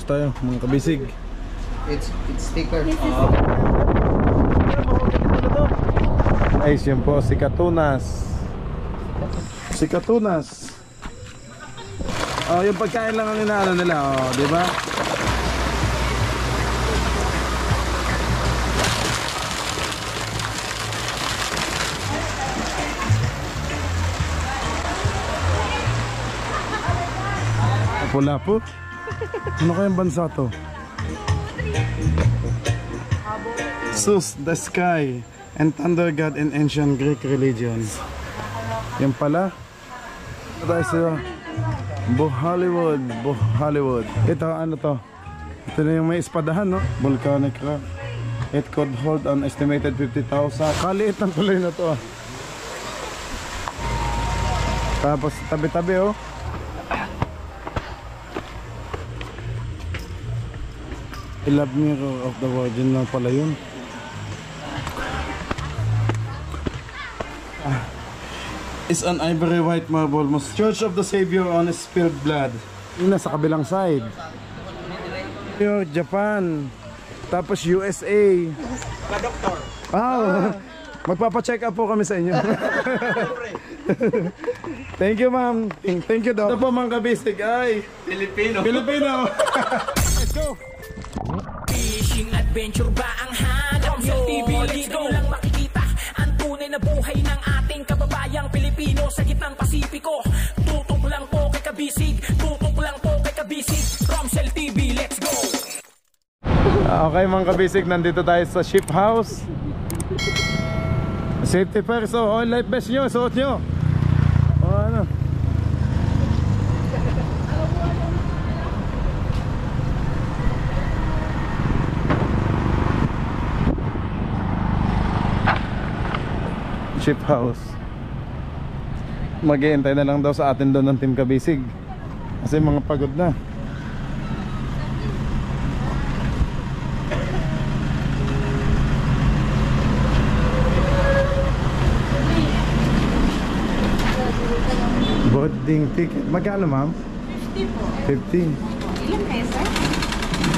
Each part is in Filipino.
tayo mga kabisig. It's sticker. Guys, yun po si Katunas. Si Katunas. Oh, yung pagkain lang ang inaano nila, oh, di ba? Pula po. Ano kayang bansa to? Zeus, the sky, and thunder god in ancient Greek religion. Yan pala. Ito sila. Hollywood. Hollywood. Ito, ano to? Ito na yung may espadahan, no? Volcanic rock. It could hold an estimated 50,000. Kaliit ng tuloy na to, ah. Tapos tabi-tabi, oh. Love Mirror of the Virgin lang pala yun. It's an ivory white marble Church of the Savior on spilled blood. Yun na sa kabilang side. Japan. Tapos USA. Wow. Magpapa-check up po kami sa inyo. Thank you, ma'am. Thank you daw. Ito po mga kabisig ay Filipino. Let's go. Fishing adventure ba ang hanap nyo? TV, let's go lang makikita ang tunay na buhay ng ating kababayang Pilipino sa gitnang Pasipiko. Tutok lang po kay kabisig, tutok lang po kay kabisig. Romsel TV, let's go. Okay mga kabisig, nandito tayo sa ship house. Safety first, oh, life vest nyo, suot nyo. Oh, ano? Ship house. Mag-iintay na lang daw sa atin doon ng Team Kabisig kasi mga pagod na. Boarding ticket. Magkano, ma'am? 50 po. 50. Ilan kayo, sir?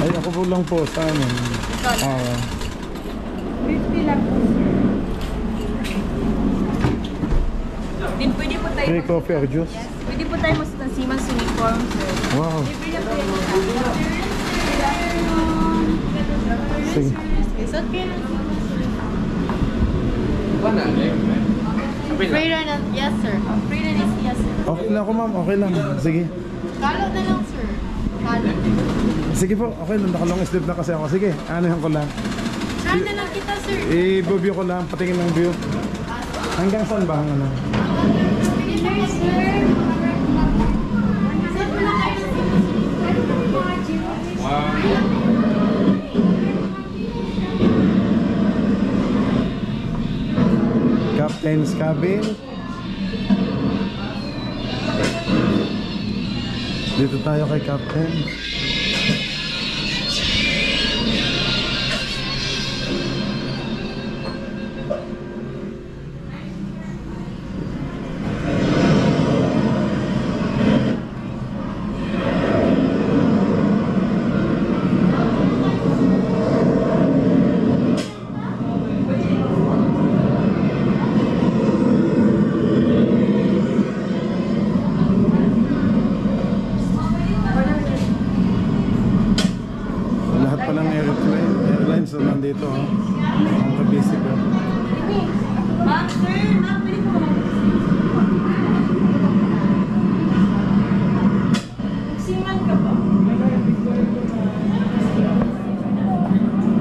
Ay, ako po lang po sa amin. 50 lang po, sir. Din pwede po tayo Free coffee or juice? Yes. Pwede po tayo masuot ng Seaman's uniform, sir. Wow. Libre na po yan, sir. Good afternoon. Sige. Suot kayo ng free run, yes, sir. Free run is yes, sir. Okay lang ako, ma'am. Okay lang. Sige. Kalo na lang, sir. Kalo. Sige po. Okay lang. Nakalong sleeve na kasi ako. Sige. Anuhan ko lang. Try na lang kita, sir. I-view ko lang. Patingin ng view. Hanggang saan ba ang ano? Captain's cabin. Dito tayo kay Captain. So nandito, oh. Ang kabisig, oh. Ma'am, sir. Ma'am, pwede po ba? Magsiman ka ba?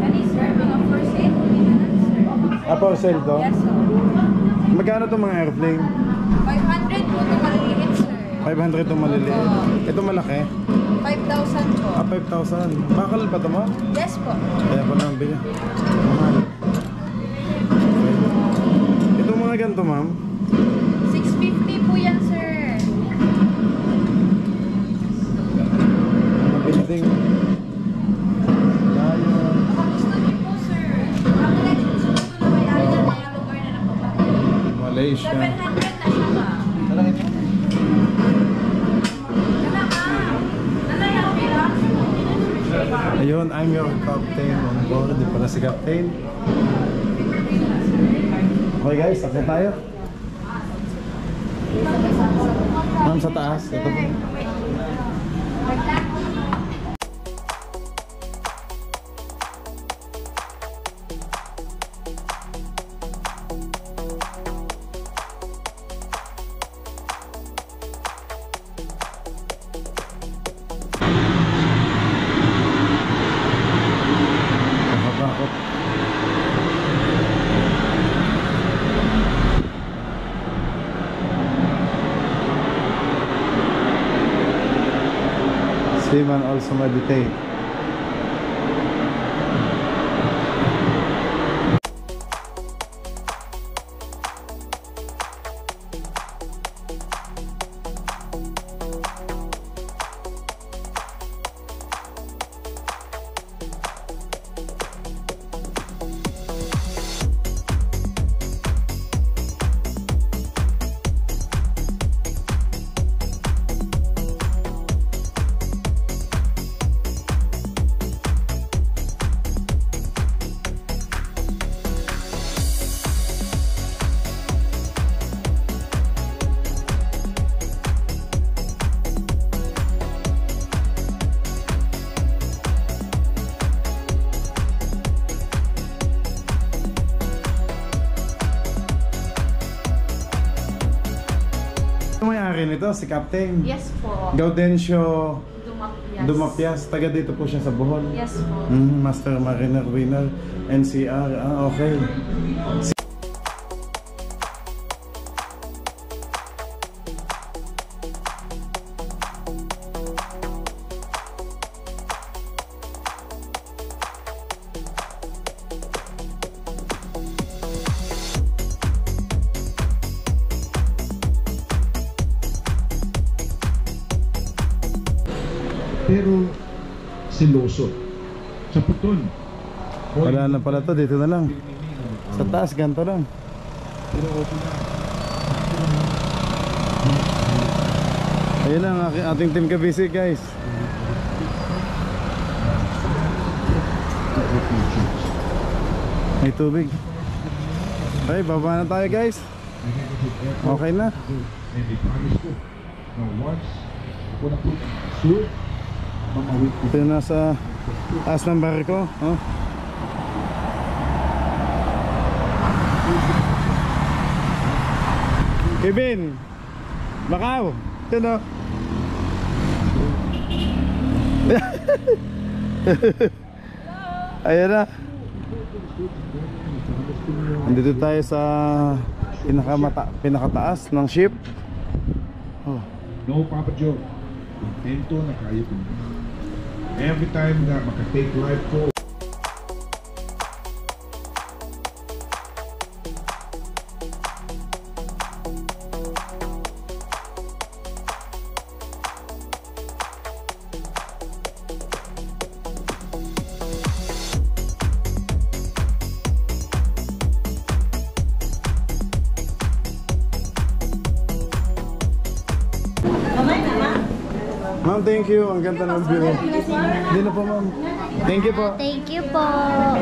Kani, sir, mga first aid. For sale to? Yes, sir. Magkano itong mga airplane? 500 po ito maliliit, sir. 500 itong maliliit. Ito malaki? 5,000 po. 5,000. Bakal ba ito, mo? Yes po. Kaya pa nang bili. Mahal. Itong mga ganito, ma'am? 650 po yan, sir. Building. Lion. Baka gusto niyo po, sir. Baka gusto na may ari na mga lugar na napapagod. Malaysia. 700 na siya ba? Wala ka. Wala yan, pira. Ayun, I'm your captain on board. Di pala si captain. Okay guys, sakit tayo. Ma'am, sa taas. Ito po. Nakabakot. Seaman also meditate. May-ari nito, si Captain Yes po. Gaudencio Dumapias. Dumapias. Taga dito po siya sa Bohol. Yes po. Master Mariner Winner NCR. Okay. Pero siloso. Sa puton. Wala na pala to, dito na lang. Sa taas, ganito lang. Pero okay na. Ayun lang ating team kabisi guys. May tubig. Ay, baba na tayo guys. Okay na. And they promise ko na once ako na po sure, mamawit ko. Ito yung nasa taas ng barko. Oh. Kevin! Bakaw! Ito no? Ayan na. Nandito tayo sa pinakataas ng ship. Oh. No, Papa Joe. Intento na kaya ko. Every time na maka-take life ko, Ma'am, thank you. Ang ganda ng view. Hindi na po, ma'am. Thank you po. Thank you po.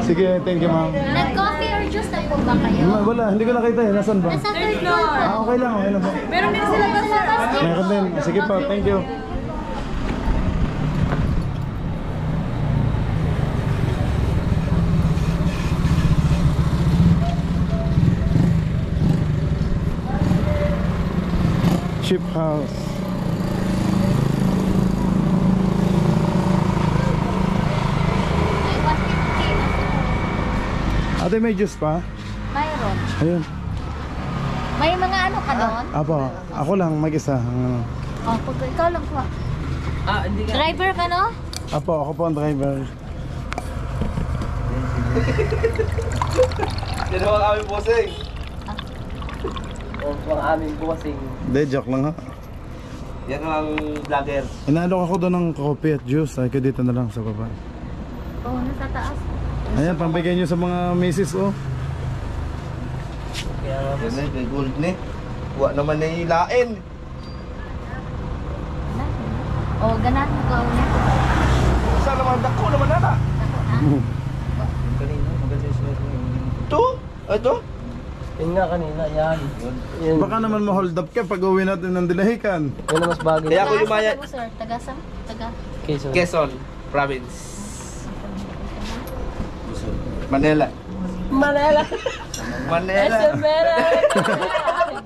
Sige, thank you, ma'am. Nag-coffee or juice na po ba kayo? Wala, hindi ko nakita eh. Nasaan ba? Nasa third floor. Okay lang po. Meron din sila doon sa taas. Meron din. Sige po, thank you. Ship house. Ate, may juice pa? Mayroon. Ayun. May mga ano ka doon? Apo, ako lang mag-isa. Oh, pag ikaw lang po. Driver ka no? Apo, ako po ang driver. Yan ang aming bossing. Ang aming bossing. Hindi, joke lang ha. Yan ang vlogger. Inaalok ako doon ng coffee at juice. Ay ko dito na lang sa baba. Oo, nasa taas. Ayan, pambigay nyo sa mga misis oh. Kaya yan na, gold ni. Huwag naman na ilain. Oh, ganan mo ka ulit. Saan naman, dako naman nata. Kanina, maganda yung sulat mo. Ito? Ito? Yun nga kanina, yan. Baka naman ma-hold up ka pag uwi natin ng Dilahican. Yan ang mas bagay. Kaya ako lumaya. Taga. Quezon. Quezon Province. Manila. Manila. Manila.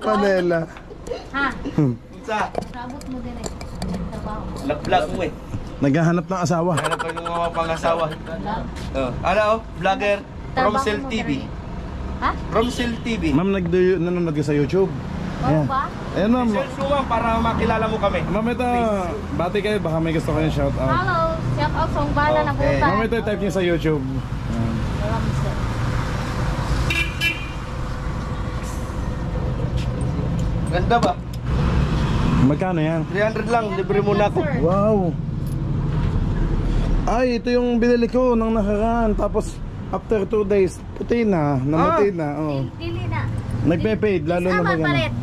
Manila. Ha? Sa Rabot mo din eh. vlog mo eh. Naghahanap ng asawa. Hanap ko yung mga pangasawa. Ano? Vlogger Romsel TV. Ha? Romsel TV. Ma'am, nanonood ka sa YouTube? Oo ba? Ayan ma'am. Search mo ma'am para makilala mo kami. Ma'am, ito, bati kayo, baka may gusto kayong shout out. Hello, shout out sa bala na Okay. buta. Ma'am, ito type niyo sa YouTube. Ganda ba? Magkano yan? 300 lang, libre muna ako. Wow! Ay, ito yung binili ko nang nakaraan. Tapos, after 2 days, puti na, namatay na. Oh. Dili na. Nag-paid, lalo na Sama mag palit.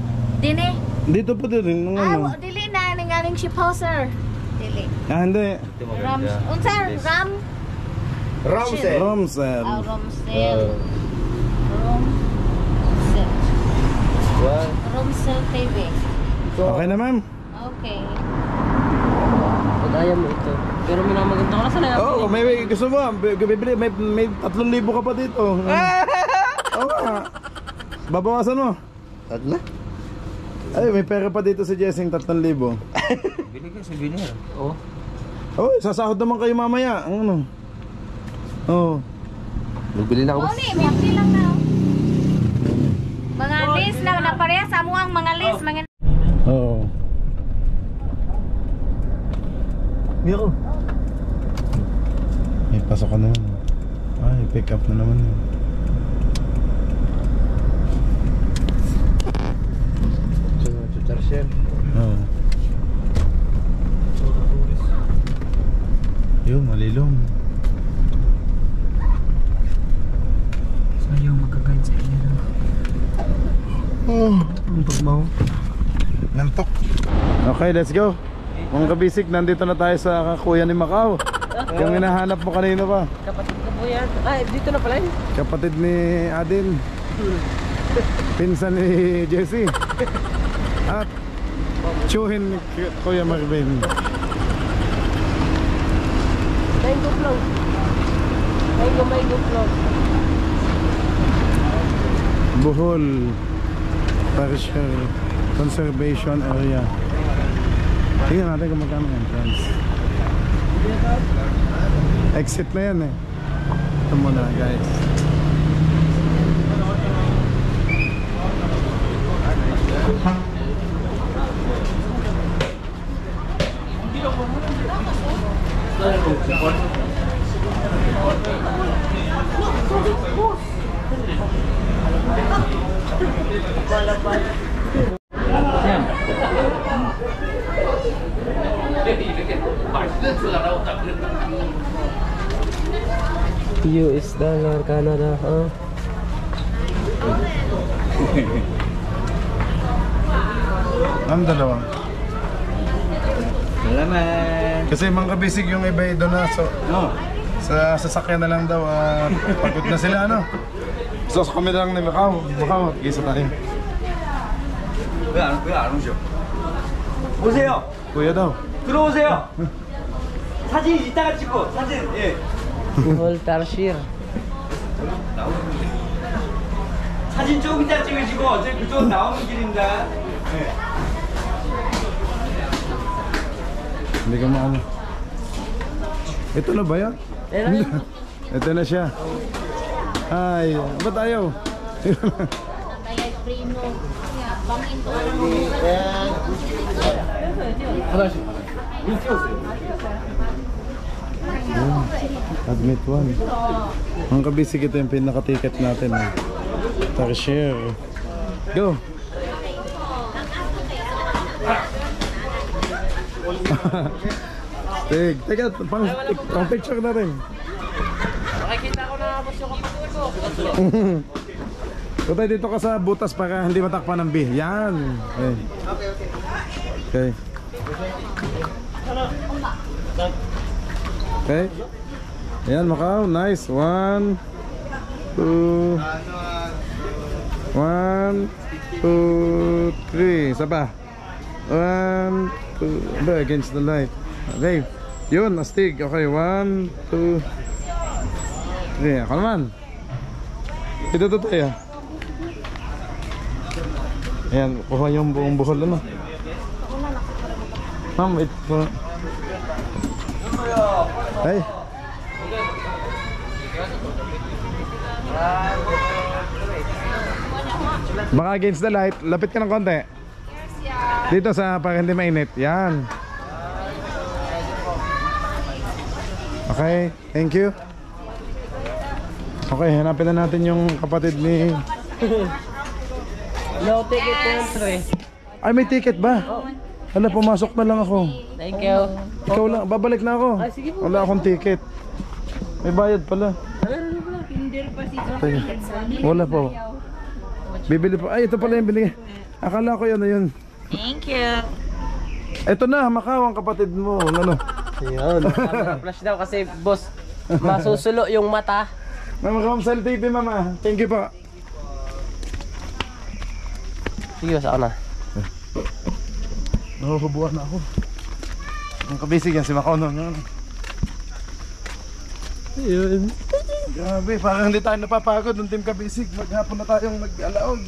Dini. Dito po din, nung ano. Dili na ning aning ship houser. Dili. Ah, hindi. Ram. Unsa Ram? Romsel. Romsel. Romsel. Romsel TV. Okay na ma'am? Okay. Pag-aya mo ito. Pero may maganda ka na sana. Oo, may gusto mo, bibili, may 3,000 ka pa dito. Oo nga. Babawasan mo. At na? Ay, may pera pa dito si Jessing, 3,000. Bili ka sa binir. Oo. Oh, sasahod naman kayo mamaya. Ang ano? Oo. Magbili na ako. Oni, may apil lang na. Mga list na napareha sa amo ang mga list, mga Oo. Miro. May pasok ka naman. Ay, pick up na naman. Chucharsel. Oo. Yun, malilong. Ayaw magka-guide sa inyo. Oh, Ang pagmaw. nantok. Okay, let's go. Mga kabisik, nandito na tayo sa kuya ni Macau. Yung hinahanap mo kanina pa. Kapatid ko po yan. Ay, dito na pala yun. Kapatid ni Adin. Pinsan ni Jessie. At tsuhin ni Kuya Marvin. Mango float. Mango float. Bohol Partial Conservation Area. Tingnan natin kung magkano yung entrance. Exit na yan eh. Ito muna guys. US dollar, Canada, ha? Ang dalawa. Salamat. Kasi mga kabisig yung iba doon na sa sasakyan na lang daw at pagod na sila ano. So kami na lang ni Macau. Macau, isa tayo. 왜안 오셔? 오세요. Kuya daw. 들어오세요. 사진 이따가 찍고 사진. 예. Bohol Tarsier. 사진 조금 이따 찍으시고 어차피 그쪽 나오는 길입니다. Hindi ka maano. Ito na ba yan? Ito na siya. Ay, ba't ayaw? Kaya primo. Bangin to Admit one. Ang kabisig, ito yung pinaka-ticket natin. Tarsier. Go! Teka, pang picture na rin. Nakikita ko na boss yung kapatid ko. Tutay dito ka sa butas para hindi matakpan ng B. Yan. Okay. Okay. Okay. Ayan, Macau. Nice. 1, 2. 1, 2, 3. Isa pa. 1, 2. Ba, against the light. Okay. Yun, astig. Okay, 1, 2, 3. Ako naman. Ito tayo. Ayan, kuha yung buong buhol ano. Ma'am, wait po. Hey. Baka against the light, lapit ka ng konti. Dito sa para hindi mainit. Yan. Okay, thank you. Okay, hanapin na natin yung kapatid ni... No ticket entry. Ay, may ticket ba? Hala, pumasok na lang ako. Thank you. Ikaw lang, babalik na ako. Ay, sige po. Wala akong ticket. May bayad pala. Teka. Wala po. Bibili pa. Ay, ito pala yung binigay. Akala ko yun na yun. Thank you. Ito na, Macau ang kapatid mo. Ano? Ayun. Flash daw kasi boss, masusulo yung mata. Mama, Kamsal TV, mama. Thank you po. Sige, boss, ako na. Nahuhubuan na ako. Ang kabisig yan si Macau noon. Ayun. Grabe, parang hindi tayo napapagod ng team kabisig. Maghapon na tayong mag-alaog.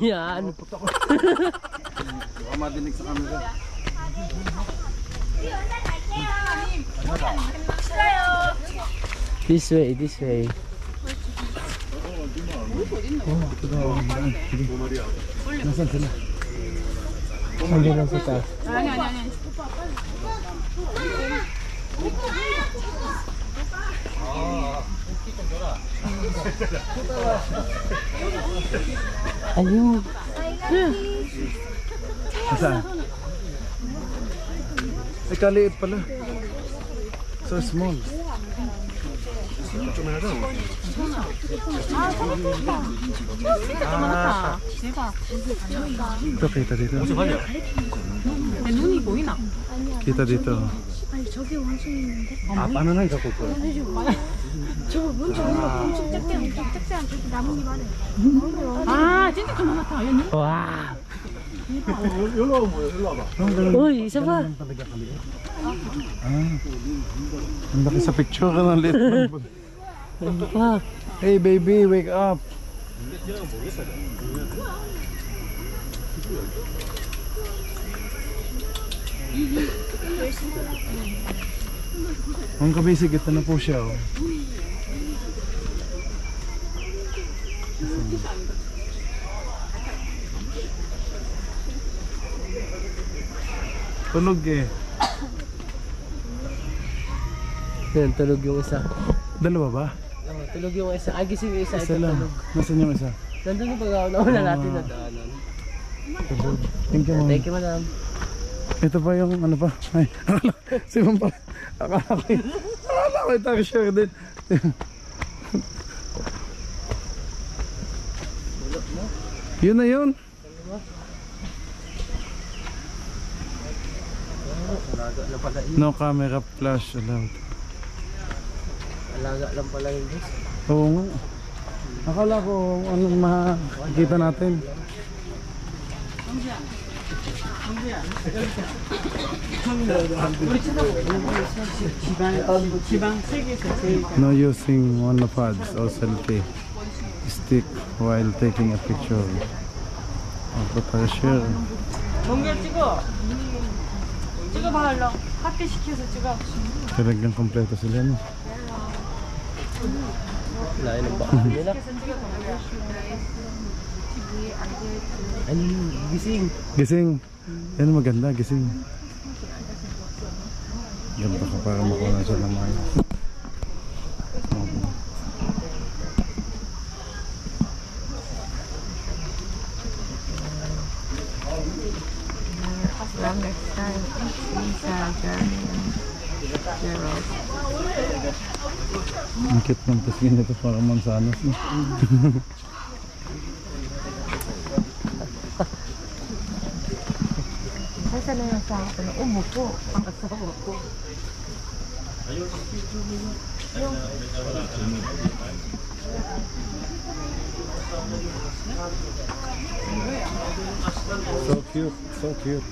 Yan. Baka madinig sa camera. This way, this way. Nasaan sila? Hindi lang sa taas. Ayun. Nasaan? Ay, kaliit pala. So small. Ito, kita dito. Kita dito. 저기 원숭이 있는데? 바나나 이거 볼 거야. 저거 뭔지 엄청 작대한 저기 나뭇잎 안에. 아 진짜 큰 것 같아. 얘는 Wow. 여기로 와봐, 여기로 와봐. Uy, isa pa. Ang laki sa picture ka ng liit. Ano pa? Hey baby, wake up. Ang kabisig, ito na po siya. Oh. Tulog eh. Yan, tulog yung isa. Dalawa ba? Oh, tulog yung isa. Ay, gising yung isa. Isa Ito lang. tulog. Nasaan yung isa? Nandun yung pag-aw na wala natin na daanan. Tulog. Thank you, ma'am. Thank you, madam. Ito pa yung ano pa. Ay, si ma'am pa. Akala ko yung taxi din. Yun na yun. No camera flash allowed. Alaga lang pala yung boss. Oo nga. Akala ko ano makikita natin. No using monopods or selfie stick while taking a picture. Photographer. 동결 찍어. 찍어봐 얼른. 학교 시켜서 찍어. Talagang kompleto sila no. Lain ng baka nila. Ano yun? Gising. Gising. Yan maganda, gising. Ganda ka para makuha na siya ng maayos. Longest time sa journey. Ang cute ng pisngi nito, parang mansanas. No? Saan na yung asawa ko na ubo ko? Ang asawa ko. So cute, so cute.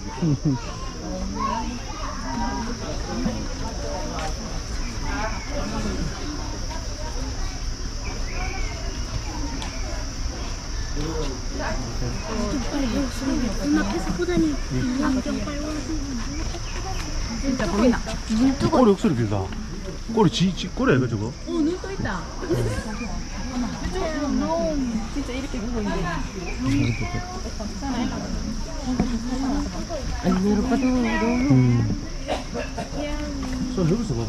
진짜 보이나? 꼬리 억수로 길다. 꼬리 꼬리야 저거? 눈 떠 있다. 진짜 이렇게 보고 있는데. Ay, meron pa doon. So 여기서 봐,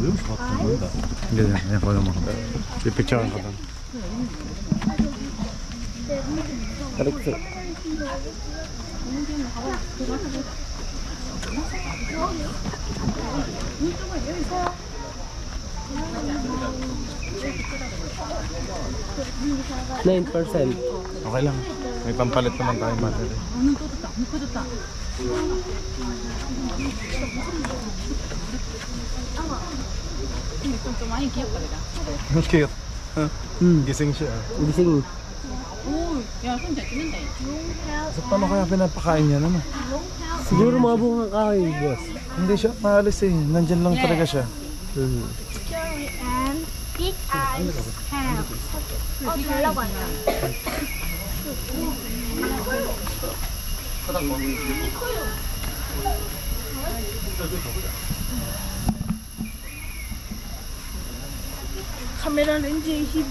보인다. 네, 거기 뭐. 이 picturean ko doon. Correct. %. Okay lang. May pampalit naman tayo battery. 눈 떠졌다. 눈 커졌다. 근데 좀 많이 귀엽다 내가. Cute. Gising siya. Gising. 오, 야, 손 잘 찍는다. So paano kaya pinapakain niya naman? Siguro mga bunga kahoy, boss. Hindi siya maalis eh. Nandyan lang talaga siya. Cherry and big eyes ham. 달라고 한다. 카메라 렌즈의 힘.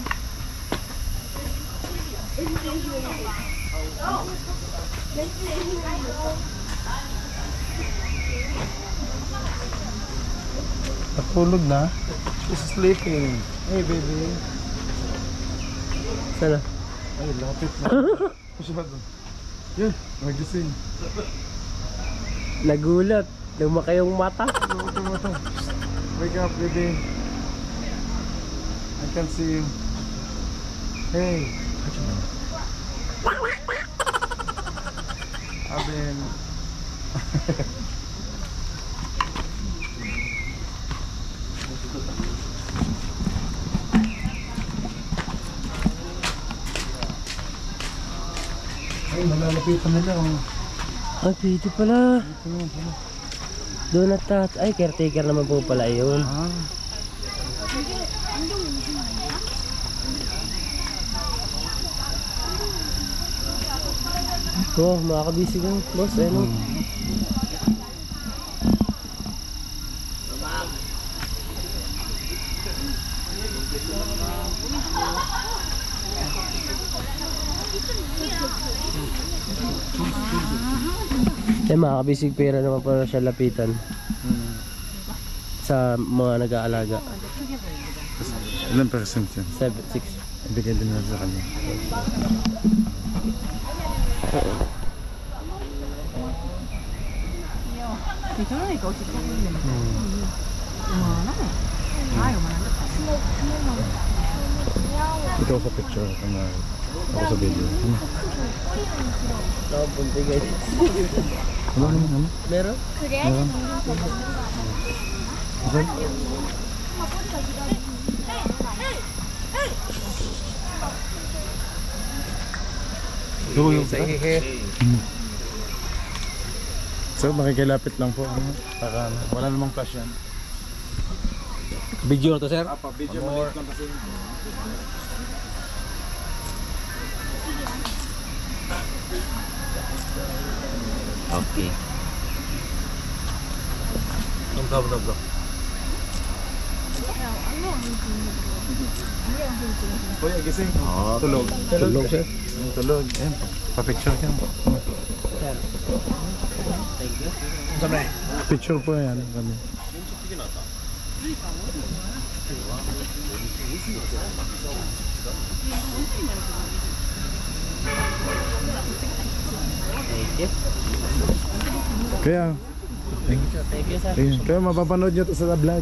Natulog na. She's sleeping. Hey baby. Sana? Ay, lapit na. Masyado. Yan, nagising. Nagulat. Lumaki yung mata. Ito. Wake up, baby. I can see you. Hey. Abin. Ay, malalapitan nila. Ay, pwede pala. Doon at ay, caretaker naman po pala yun. Ah. Oh, makakabisi ka, boss. Ano? Eh, makakabisig pera naman para siya lapitan. Sa mga nag-aalaga. Ilan percent yan? 6. Ibigay din na sa kanya. 저러니까 어찌 보이는데. 요만하네. 아, 요만하네. Ikaw sa picture. Ako sa video. Oh, punti guys. Ano naman? Meron? 그래? Yung So makikilapit lang po. Para wala namang flash yan. Video to, sir? Apa, video maliit lang kasi. Okay. Bro. Kuya, gising. Tulog. Tulog, sir? Tulog. Ayan, pa-picture ka. Picture po yan kami. Kaya Thank you, sir. Ayun. Kaya mapapanood nyo to sa vlog.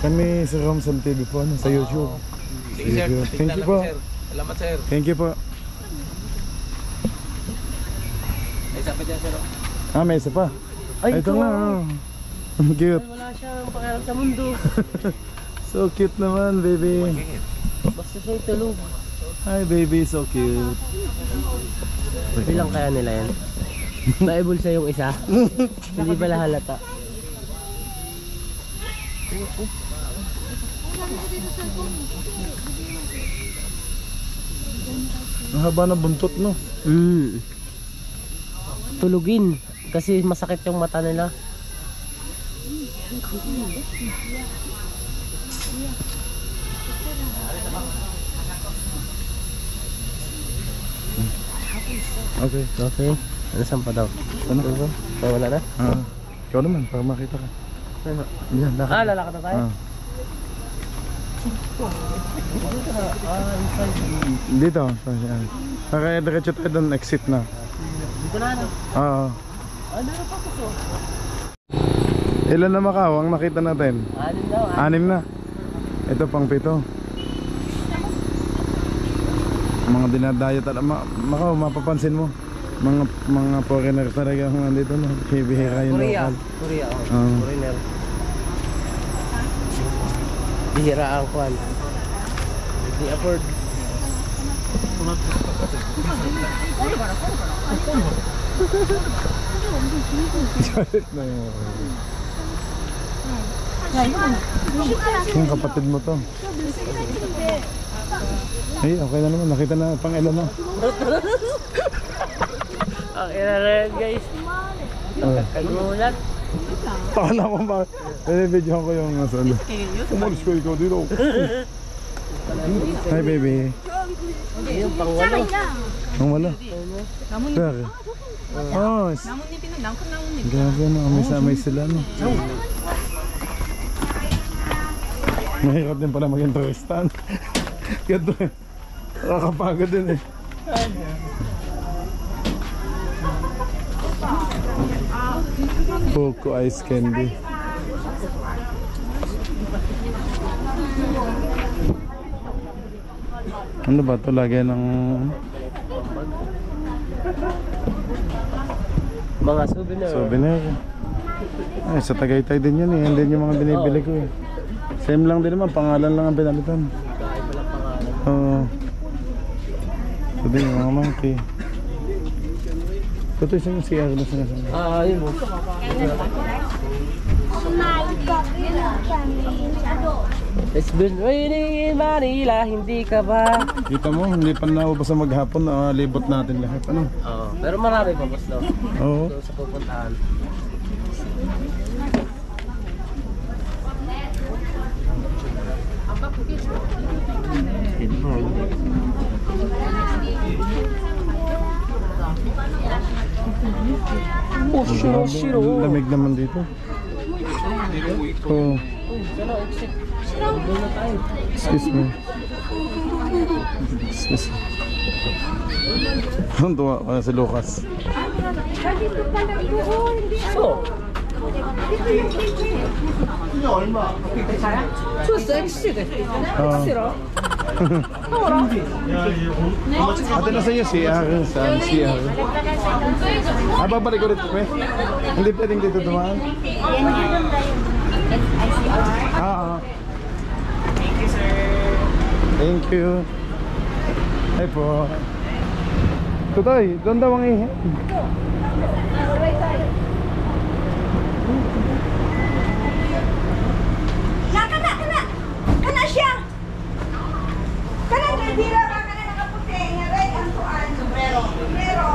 Kami sa Romson TV po, sa YouTube. Sige sir, Thank you po. Salamat sir. Thank you po. Ay, sabi dyan sir. May isa pa. Ay, Ito na. Ang cute. Wala siyang pakialam sa mundo. So cute naman, baby. Basta siya tulog. Hi, baby. So cute. Bilang kaya nila yan? Naibulsa yung isa. Hindi pala halata. Ang haba ng buntot, no? Tulugin. Kasi masakit yung mata nila. Okay. Okay. Ano saan pa daw? Ano? Wala na? Ikaw naman, para makita ka. Yan, lakad. Lalakad na tayo? Dito. Yan. Kaya diretso tayo doon, exit na. Dito na ano? Oo. Meron pa puso. Ilan na Macau ang nakita natin? 6 daw. 6 na. Ito pang 7. Mga dinadayo talaga. Macau, mapapansin mo. Mga foreigner talaga ang nandito, no? Bihira yung local. Korea, foreigner. Bihira ang kwan. Hindi afford. Yung kapatid mo to. Ay, okay na naman. Nakita na pang ilan na. Okay na rin guys. Kagulat. Pakala ko ba? Pinibidyohan ko yung nasa ano. Umalis ko ikaw dito. Hi baby. Yung pangwalo. Ang wala. Pero. Oh. Grabe no. Amay sila no. Mahirap din pala maging turistan. Ganto eh. Nakakapagod din eh. Poco ice candy. Ano ba ito? Lagyan ng Mga souvenir. souvenir. Ay, sa Tagaytay din yan eh. Yan din yung mga binibili ko eh. Same lang din naman. Pangalan lang ang pinalitan. Kakaiba lang pangalan. Oo. Ito din yung mga monkey. Ito yung CR na sinasabi. Yun mo. It's been raining in Manila, hindi ka ba? Kita mo, hindi pa naubos sa maghapon na libot natin lahat. Ano? Oo. Pero marami pa boss daw. Oo. Doon sa pupuntahan. Oh, shiro. Lamig naman dito. Oo. Doon na tayo. Excuse me. Excuse me. Ang tuwa ka na si Lucas. So, Ate na sa iyo CR. Saan CR? Babalik ko rito eh. Hindi pwedeng dito dumaan. Thank you sir. Thank you. Ay po. Tutoy, doon daw ang ihe. Kana siya. Kana dira ba kana nakaputi nga red ang tuan sombrero. Sombrero.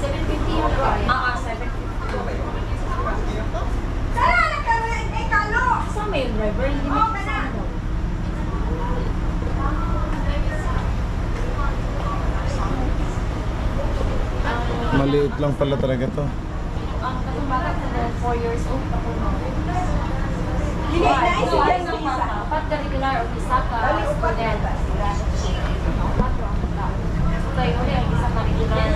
750 yung price. 750. Sala na ka ay kalo. Sa mail driver hindi mo kana. Maliit lang pala talaga to. Ang bata sa 4 years old ako na. Hindi na isa. Pag regular o isa ka student. So tayo ulit ang isa ka regular.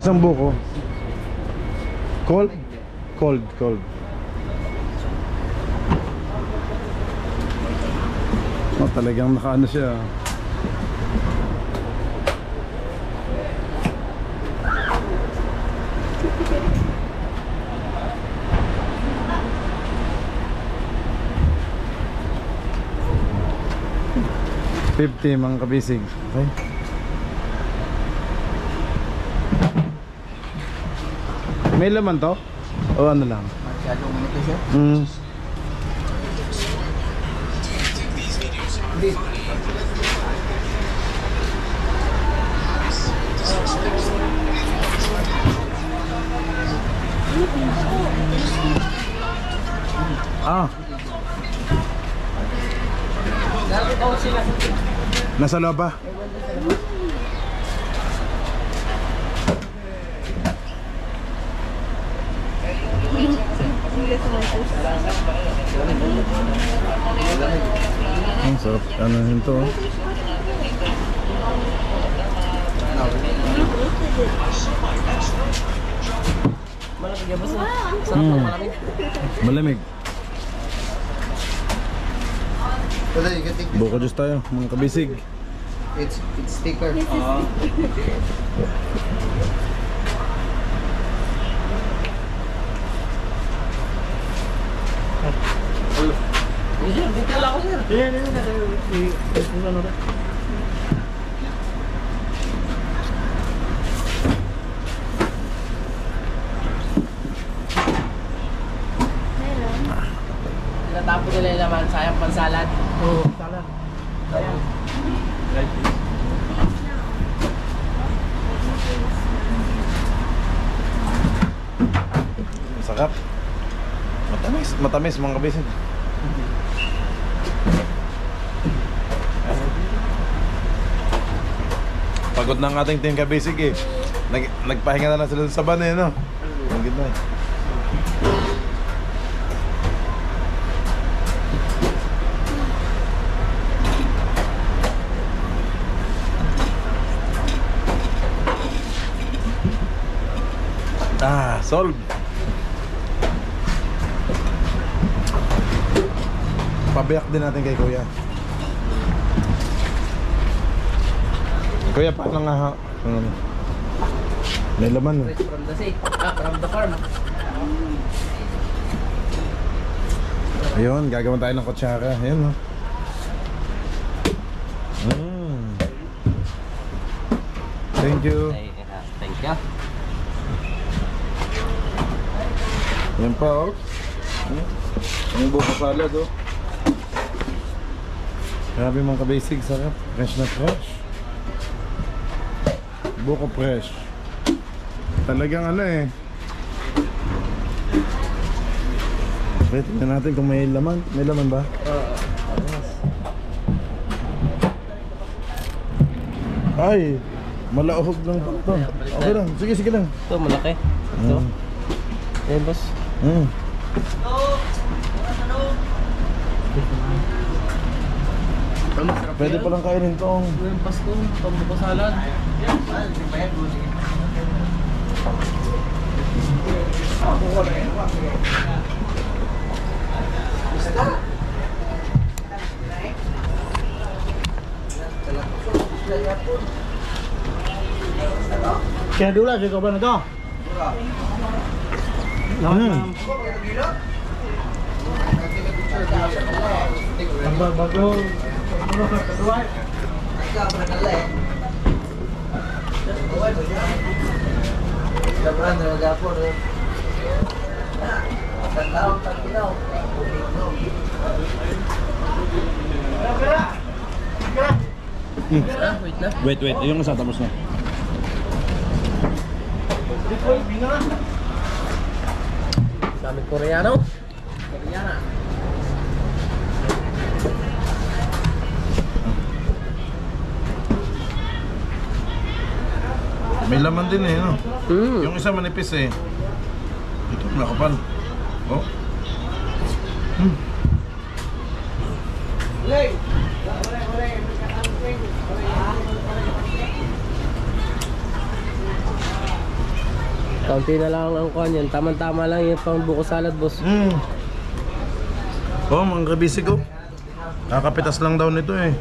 Isang buko. Cold? Cold. Oh, talagang nakaano siya. $50 mga kabisig. Okay. May laman to? O ano lang? Masyadong manipis eh. Ah. Nasa loob ba? Ang sarap. Ano yun to? Malamig yan, boss. Sarap ng malamig. Malamig. Wala, you can take this. Buko juice tayo, mga kabisig. It's thicker. Sir, dito lang ako, sir. Tinatapon nila yung laman, sayang pansalad. Oo, salad. Sayang. Sarap. Matamis mga kabisig. Pagod ng ating team kabisig eh. Nagpahinga na lang sila sa van eh, no? Ang ganda eh. Ah, solve. Pabiyak din natin kay Kuya. Kuya, paano nga ha? May laman eh. From the sea. From the farm. Ayun, gagawin tayo ng kutsara. Ayun, no? Thank you. Thank you. Yan pa, oh. Ang buko salad, oh. Grabe mga kabasig, sarap. Fresh na fresh. Buko fresh. Talagang ano eh. Okay, tingnan natin kung may laman. May laman ba? Ay, malaohog lang to. Okay lang, sige lang. Ito, malaki. Ito. Ayan, boss. Pwede palang kainin to. Yung Pasko, pambuko salad. Kaya dula, siya ka ba na to? Bago. Wait, yung isa tapos na. Sa amin Koreano. Koreana. May laman din eh, no? Yung isa manipis eh. Ito, nakapal. Oh. Kaunti na lang ang kuhan yan. Tama-tama lang yung pang buko salad, boss. Oh, mga kabisig ko. Kakapitas lang daw nito eh.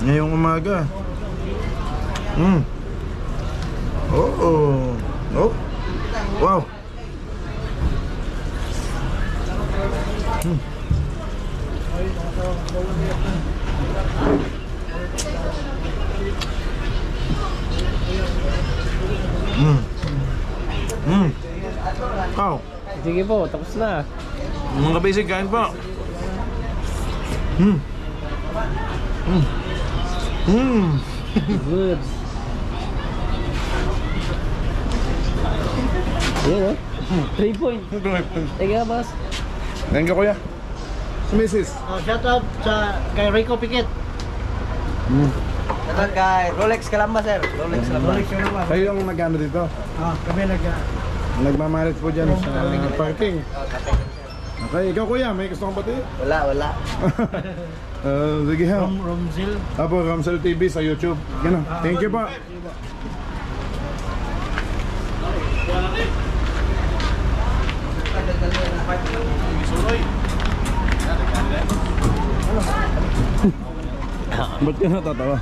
Ngayong umaga. Oh. Wow. Wow. Sige po, tapos na. Mga kabisig, kain pa. Good. Yan, 3 point. Teka, boss. Thank you, kuya. Si Mrs. Shout out kay Rico Piquet. Ito kay Rolex Calamba, sir. Rolex Calamba. Kayo yung nag-ano dito? Kami Nagmamarit po dyan sa parking. Okay, ikaw kuya, may gusto kong pati? Wala. Sige ha. Romzil. Apo, Ramsel TV sa YouTube. Ganun. Thank you po. Ba't ka natatawa?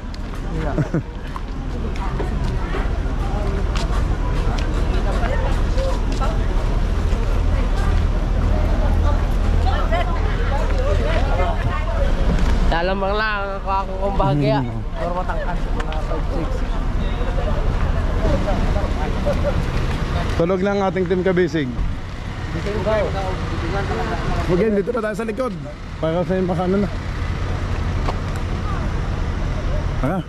Lalamang lang ako kung bahagya. Or matangkas. Mga 5-6. Tulog lang ating team kabisig. Again, dito pa tayo sa likod. Para sa yung makano na. Tara.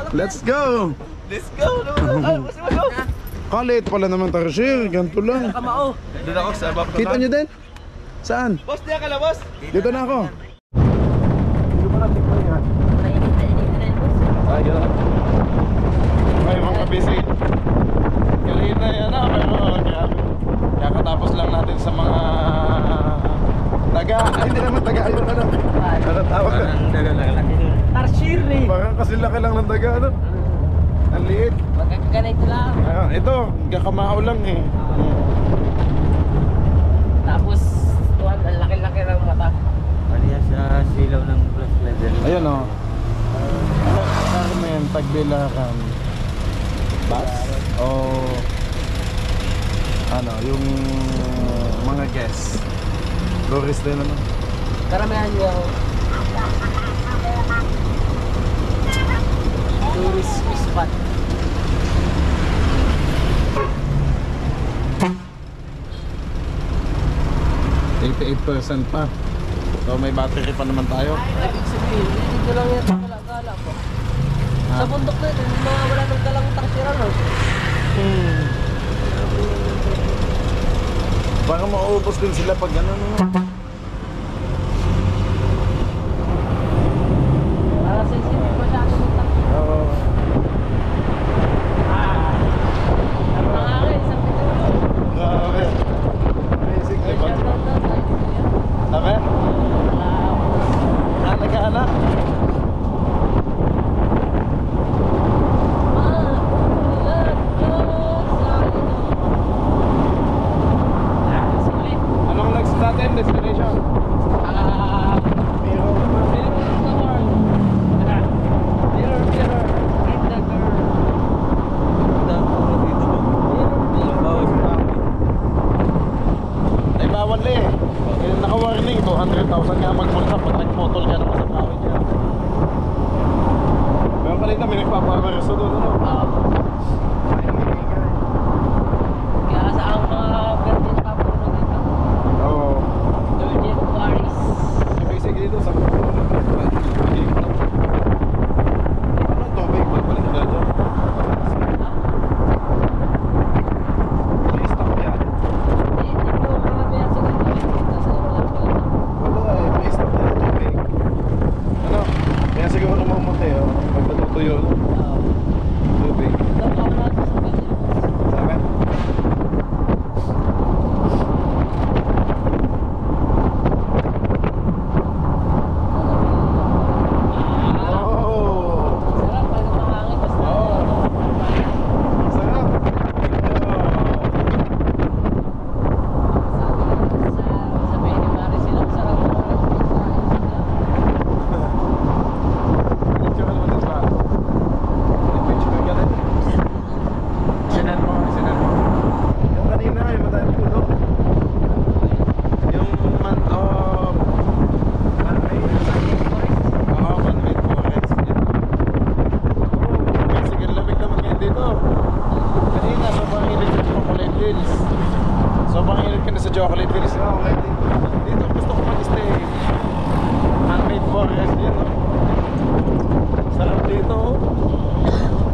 Let's go! Kalit pala naman Tarshir, ganito lang. Kamao. Doon ako sa baba. Kita nyo din? Saan? Boss, diyan ka na, boss. Dito na ako. Ay, mga kabisig. Kanina yan na, pero grabe. Kakatapos lang natin sa mga taga. Ay, hindi naman taga. Ayun ano. Ano tawag na? Tarshir eh. Parang kasi laki lang ng taga ano. Ang liit. Magkakaganito lang. Ayun, ito, gakamao lang eh. Tapos, tuwan, ang laki-laki ng mata. Alias sa silaw ng plus leather. Ayun o. Carmen, Tagbilaran. Bus? O ano, yung mga guests. Tourist din naman. Karamihan niyo ako. Tourist spot. %88 pa. So may battery pa naman tayo. Ibig sabihin, dito lang yan sa gala po. Sa bundok na ito, hindi mawawala ng galang taksiran, no? Baka maubos din sila pag ano no. Para sensitive masyado ng taksiran. Oo. Ang mga akin, isang pito. Grabe. Amazing, diba? Shoutout na sa ito yan. Sabi? Nagkaanak? Anong next natin destination? Ay bawal eh. Naka-warning 200,000 nga magmulta pag nag-photo ka naman sa tao niya. Pero kanina may nagpapareso doon ano? Kaya sa ang mga virgin papuno dito. Oo. Virgin Paris. Basic dito sa ano tubig magbalik na dyan. May stop yan. Hindi ko karamihan sa ganito. Dito sa walang pala. Wala eh, may stop na tubig. Ano? Kaya siguro mamatay oh. Pag natutuyo tubig. Ito pa okay. Dito gusto ko mag-stay. Ang rainforest yun, no? Sarap dito, oh.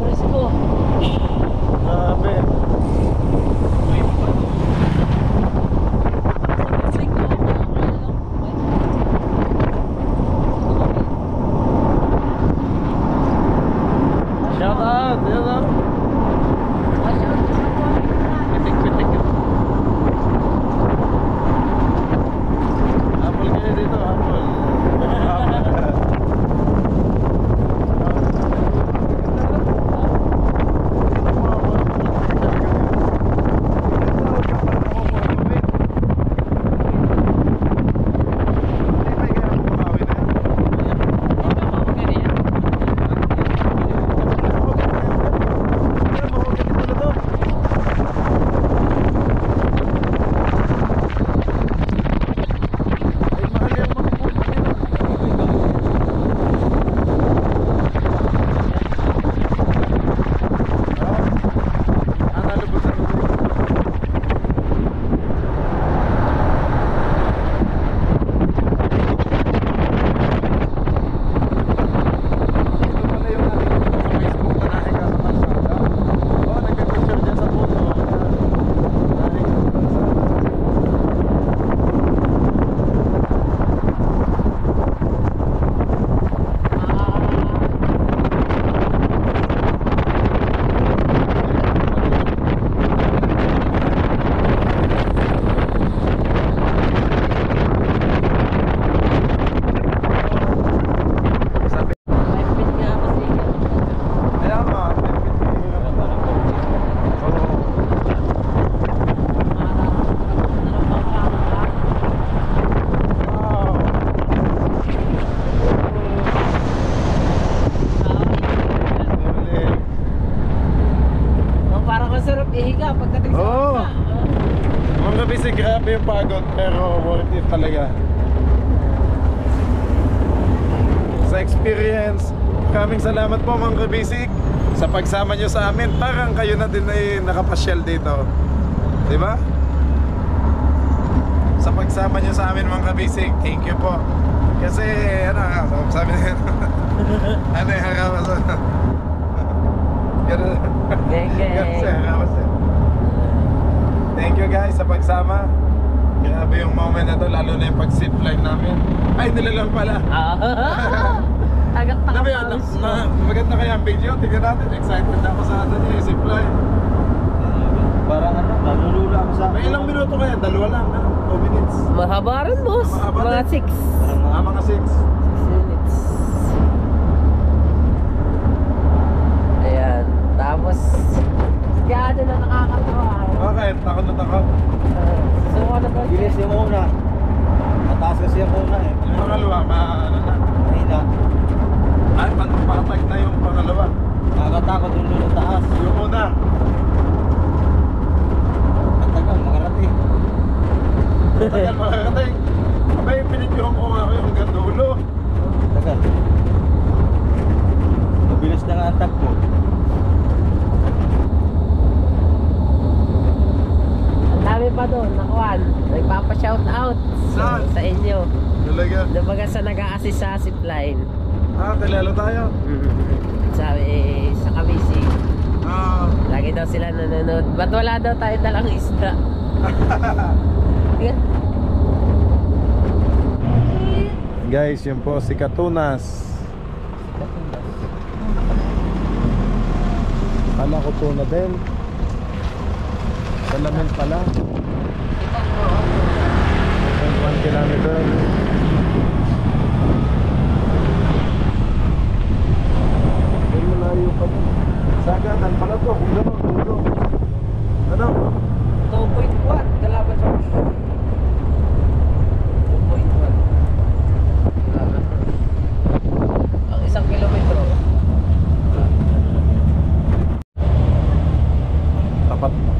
Presko. Grabe. Shout out, shout out. Pitik-pitik. Apple kayo dito, apple. Ihiga pagdating sa Oo. Mga kabisig, grabe yung pagod pero worth it talaga. Sa experience, maraming salamat po mga kabisig sa pagsama nyo sa amin. Parang kayo na din ay nakapasyal dito, di ba? Sa pagsama nyo sa amin mga kabisig, thank you po. Kasi ano, sabi na ano yung harapas. Ganun. Thank you guys sa pagsama. Grabe yung moment na to, lalo na yung pag-zipline namin. Ay, nilalang pala. Agad pa Sabi yun, maganda kaya ang video. Tingnan natin, excited ako sa atin yung zipline. Parang ano, nalulula ako sa... May ilang minuto kaya? Dalawa lang, ano? 2 minutes. Mahaba rin, boss. Mahaba Mga rin. 6 Mga 6. minutes. Ayan. Tapos, kaya ano na nakakatawa. Okay, takot na takot. So, ano ba? Bilis yung una. Mataas kasi yung una eh. Yung pangalawa, ano na? Mahina. Ay, patag na yung pangalawa. Nakakatakot yung doon sa taas. Yung una. Ang tagal, makarating. Tagal makakating. Abay, pinidyohan ko nga ako yung hanggang dulo. Tagal. Mabilis na nga ang takbo. Ang dami pa doon, nakuhan. Nagpapa-shout out Saan? sa inyo. Talaga. Dabaga sa nag-a-assist sa zipline. Kilala tayo. Sabi sa Kabisi. Lagi daw sila nanonood. Ba't wala daw tayo dalang isda? Guys, yun po si Katunas. Kala ko tuna din. Salamin pala. 1 kilometer. Malayo pa din. Sagatan pala to. Kung gano'n, dulo. Ano? 2.1 kalaban sa 2.1 ang 1 kilometro. Tapat mo.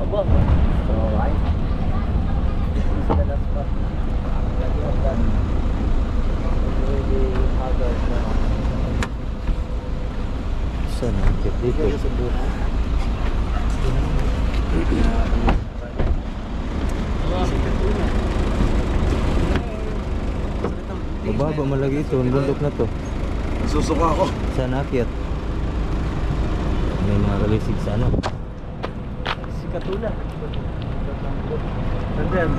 Aba. Alright. This is the last spot. Lagi ang dami. Really haggard na. Saan ang dito? Mababa malagi ito, ang bundok na to. Susuka ako. Saan akyat? May mga kalisig sa ano. Si Katula. Nandyan.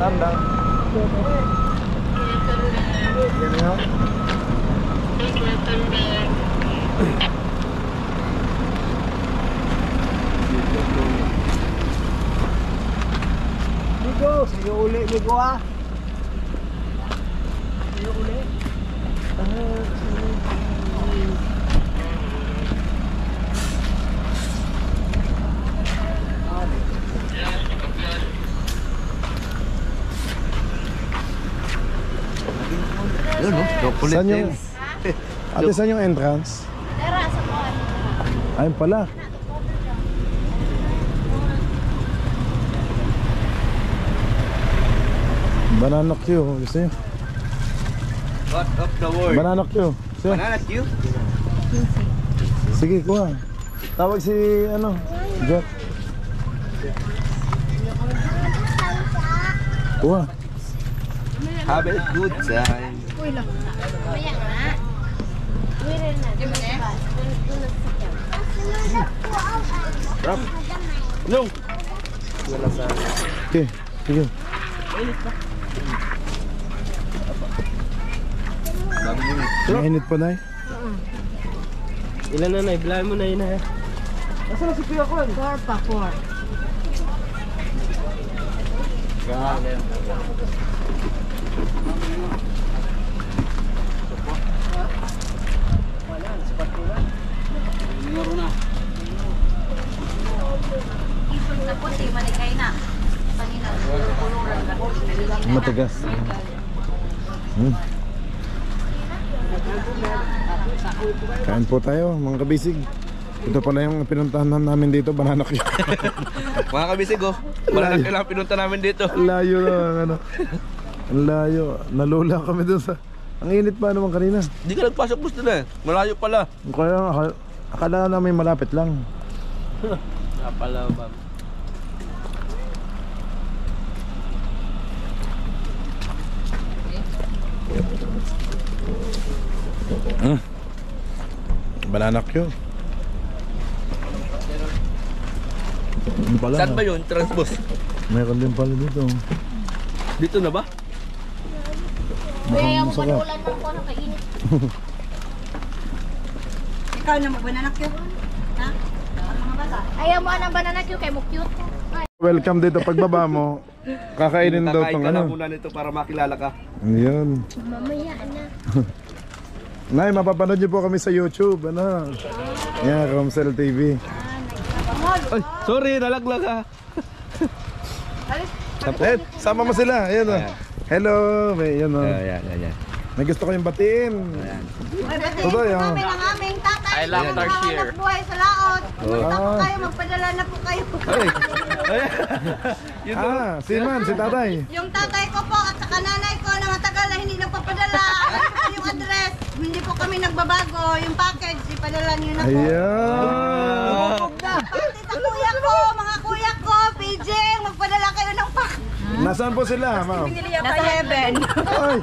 Saan ba? Yan yun. Migo, sige uli, Migo ah. Sige uli. Yun, no? Saan yung... Ate, saan yung entrance? Tara, sa kuwan. Ayun pala. Banana Q. Gusto nyo? What of the world? Banana Q. Gusto nyo? Banana Q? Sige, kuha. Tawag si ano? Jack. Kuha. Have a good time. Uy lang. Kaya nga. Uy rin na. Di ba na? Rob. No. Okay, sige. Mainit pa na eh. Ilan na na, iblahan mo na yun ha. Nasaan na si Kuya Kon? 4 pa, 4. Ipon na puti, malikay na. Panina, puluran na. Matigas. Kain po tayo mga kabisig. Ito pala yung pinuntahan namin dito, Banana Q. Mga kabisig, oh. Banana Q lang pinunta namin dito. Layo na ano. Ang layo. Nalula kami dun sa... Ang init pa naman kanina. Hindi ka nagpasok gusto na eh. Malayo pala. Kaya akala namin malapit lang. Napala ba? Banana Q. Pala, Saan ba yun? Transbus? Mayroon din pala dito. Dito na ba? Kaya mo Masaka. manulan ng kono kainit. Ikaw na mag-banana cue? Ha? Mga bata? Ayaw mo anang banana cue kay mo cute. Welcome dito pagbaba mo. Kakainin daw Kakain tong ka na ano. muna nito para makilala ka. Ayun. Mamaya na. Nay, mapapanood niyo po kami sa YouTube. Ano? Yeah, Romsel TV. Ay, sorry, nalaglag ha. Eh, sama mo sila. Ayun oh. Hello. May yan oh. Ayan. May gusto ko yung batiin. Tuloy oh. Kami ng aming tatay. I love Tarsier. Buhay sa laot. Pumunta po kayo, magpadala na po kayo. Si Man, si tatay. Yung tatay ko po at saka nanay ko na matagal na hindi nagpapadala. Yung address, hindi po kami nagbabago. Yung package, ipadala niyo na po. Ayan. Pati sa kuya ko, mga kuya ko, PJ, magpadala kayo ng pack. Nasaan po sila, ma'am? Nasa heaven. Ay.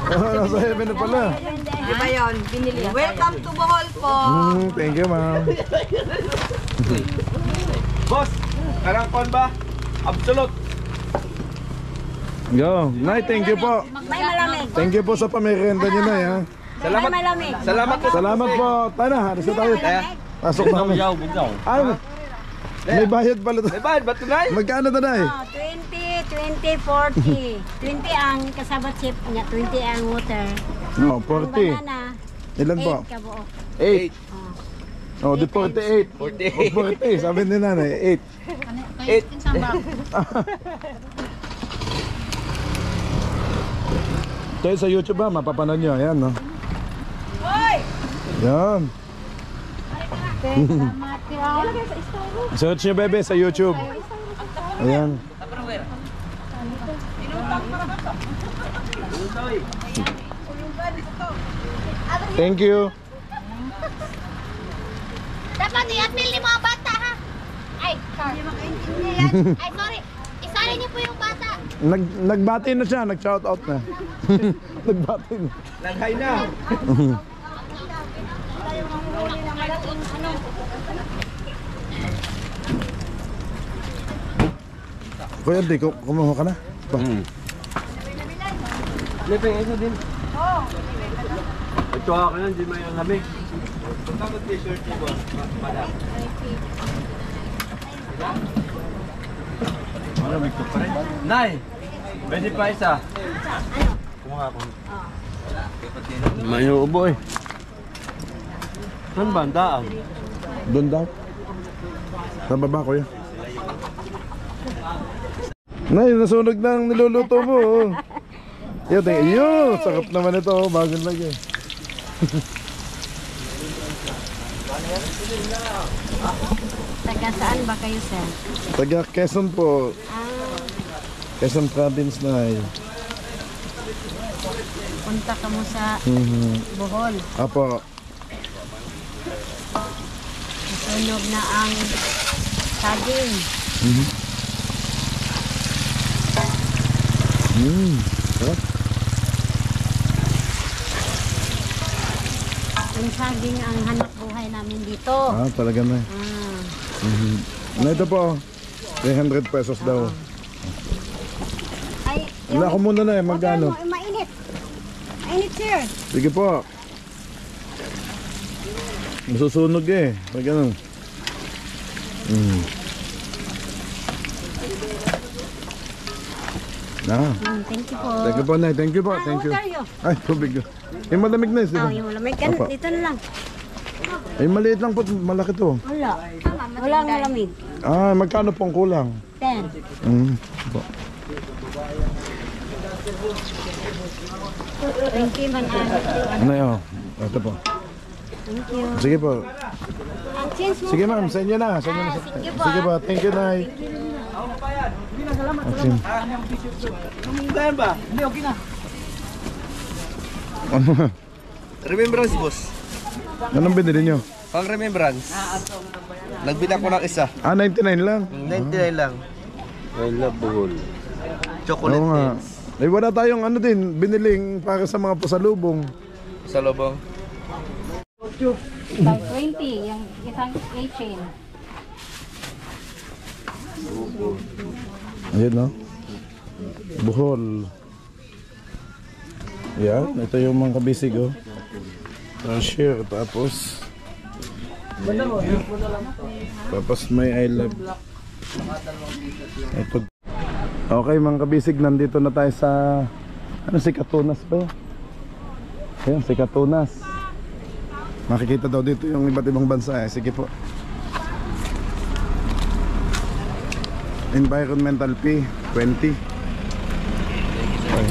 Oh, nasa heaven na pala. Di ba yun? Binili. Welcome to Bohol po. Thank you, ma'am. Boss, karang kon ba? Absolute. Go. Nay, thank you po. May malamig. Thank you po sa pamerienda niyo, Nay, ha. Salamat. Malamig. Salamat po. Salamat po. Tana, halos na tayo. Pasok na kami. Ay, may bayad pala to. May bayad ba tunay? Magkano to, Nay? 20, 40. 20 ang kasabot chip niya, 20 ang water. No, Ang 40. banana, Ilan po? 8 kabuo. 8. Oh, di 48. 48. 40, sabi ni nanay, 8. 8. Tayo sa YouTube ba, mapapanood nyo, ayan, no? Yan. Search nyo, bebe, sa YouTube. Ayan. Thank you. Dapat i-admil ni mga bata ha. Ay, sorry. Ay, sorry. Isa Bayaran niyo po yung bata. Nagbati na siya, nag-shout out na. Nagbati na. Nag-hi na. Kuya, di, kumuha ka na? Pa. Lepeng, ito din. Ito ako na, hindi may ang lamig. Punta mo t-shirt niyo ba? Madam. Malamig ko pa rin. Nay! Pwede pa isa. Kumuha ako. May ubo eh. Saan ba ang daan? Doon daw. Sa baba, kuya. Nay, nasunog na ang niluluto mo. Yun, sakap naman ito. Bagong lagi. Taga saan ba kayo, sir? Taga Quezon po. Quezon province na. Punta ka mo sa Bohol. Apo. Nasunog na ang saging. Sarap. Ang saging ang hanap buhay namin dito. Talaga na. Na ito po. 300 pesos daw. Ay, Wala ko muna na magkano? Mainit. Mainit, sir. Sige po. Masusunog eh. Pag ganun. Thank you po. Thank you po, Nay. Thank you po. Thank you. Ay, tubig. Yung malamig na eh. Yung malamig. Dito na lang. Ay, maliit lang po. Malaki to. Wala. Walang malamig. Magkano pong kulang? 10. Po. Thank you, man. Ano yun? Ito po. Thank you. Sige po. Change mo. Sige ma'am, sa inyo na. Sa inyo na. Sige po. Sige po. Thank you, Nay. Okay. Saan ba? Hindi, okay na. Remembrance, boss. Anong binili nyo? Pang remembrance. Nagbila ko ng isa. 99 lang. 99 lang. I love Bohol. Chocolate Oo nga. pills. Eh, wala tayong ano din, biniling para sa mga pasalubong. Sa lobong. 520, yung isang A-chain. Ayan, no? Bohol. Yan, ito yung mga kabisig, oh. Share, tapos may I love. Ito. Okay, mga kabisig, nandito na tayo sa ano, si Katunas ba yun? Ayan, si Katunas. Makikita daw dito yung iba't ibang bansa eh. Sige po. Environmental fee 20. Okay.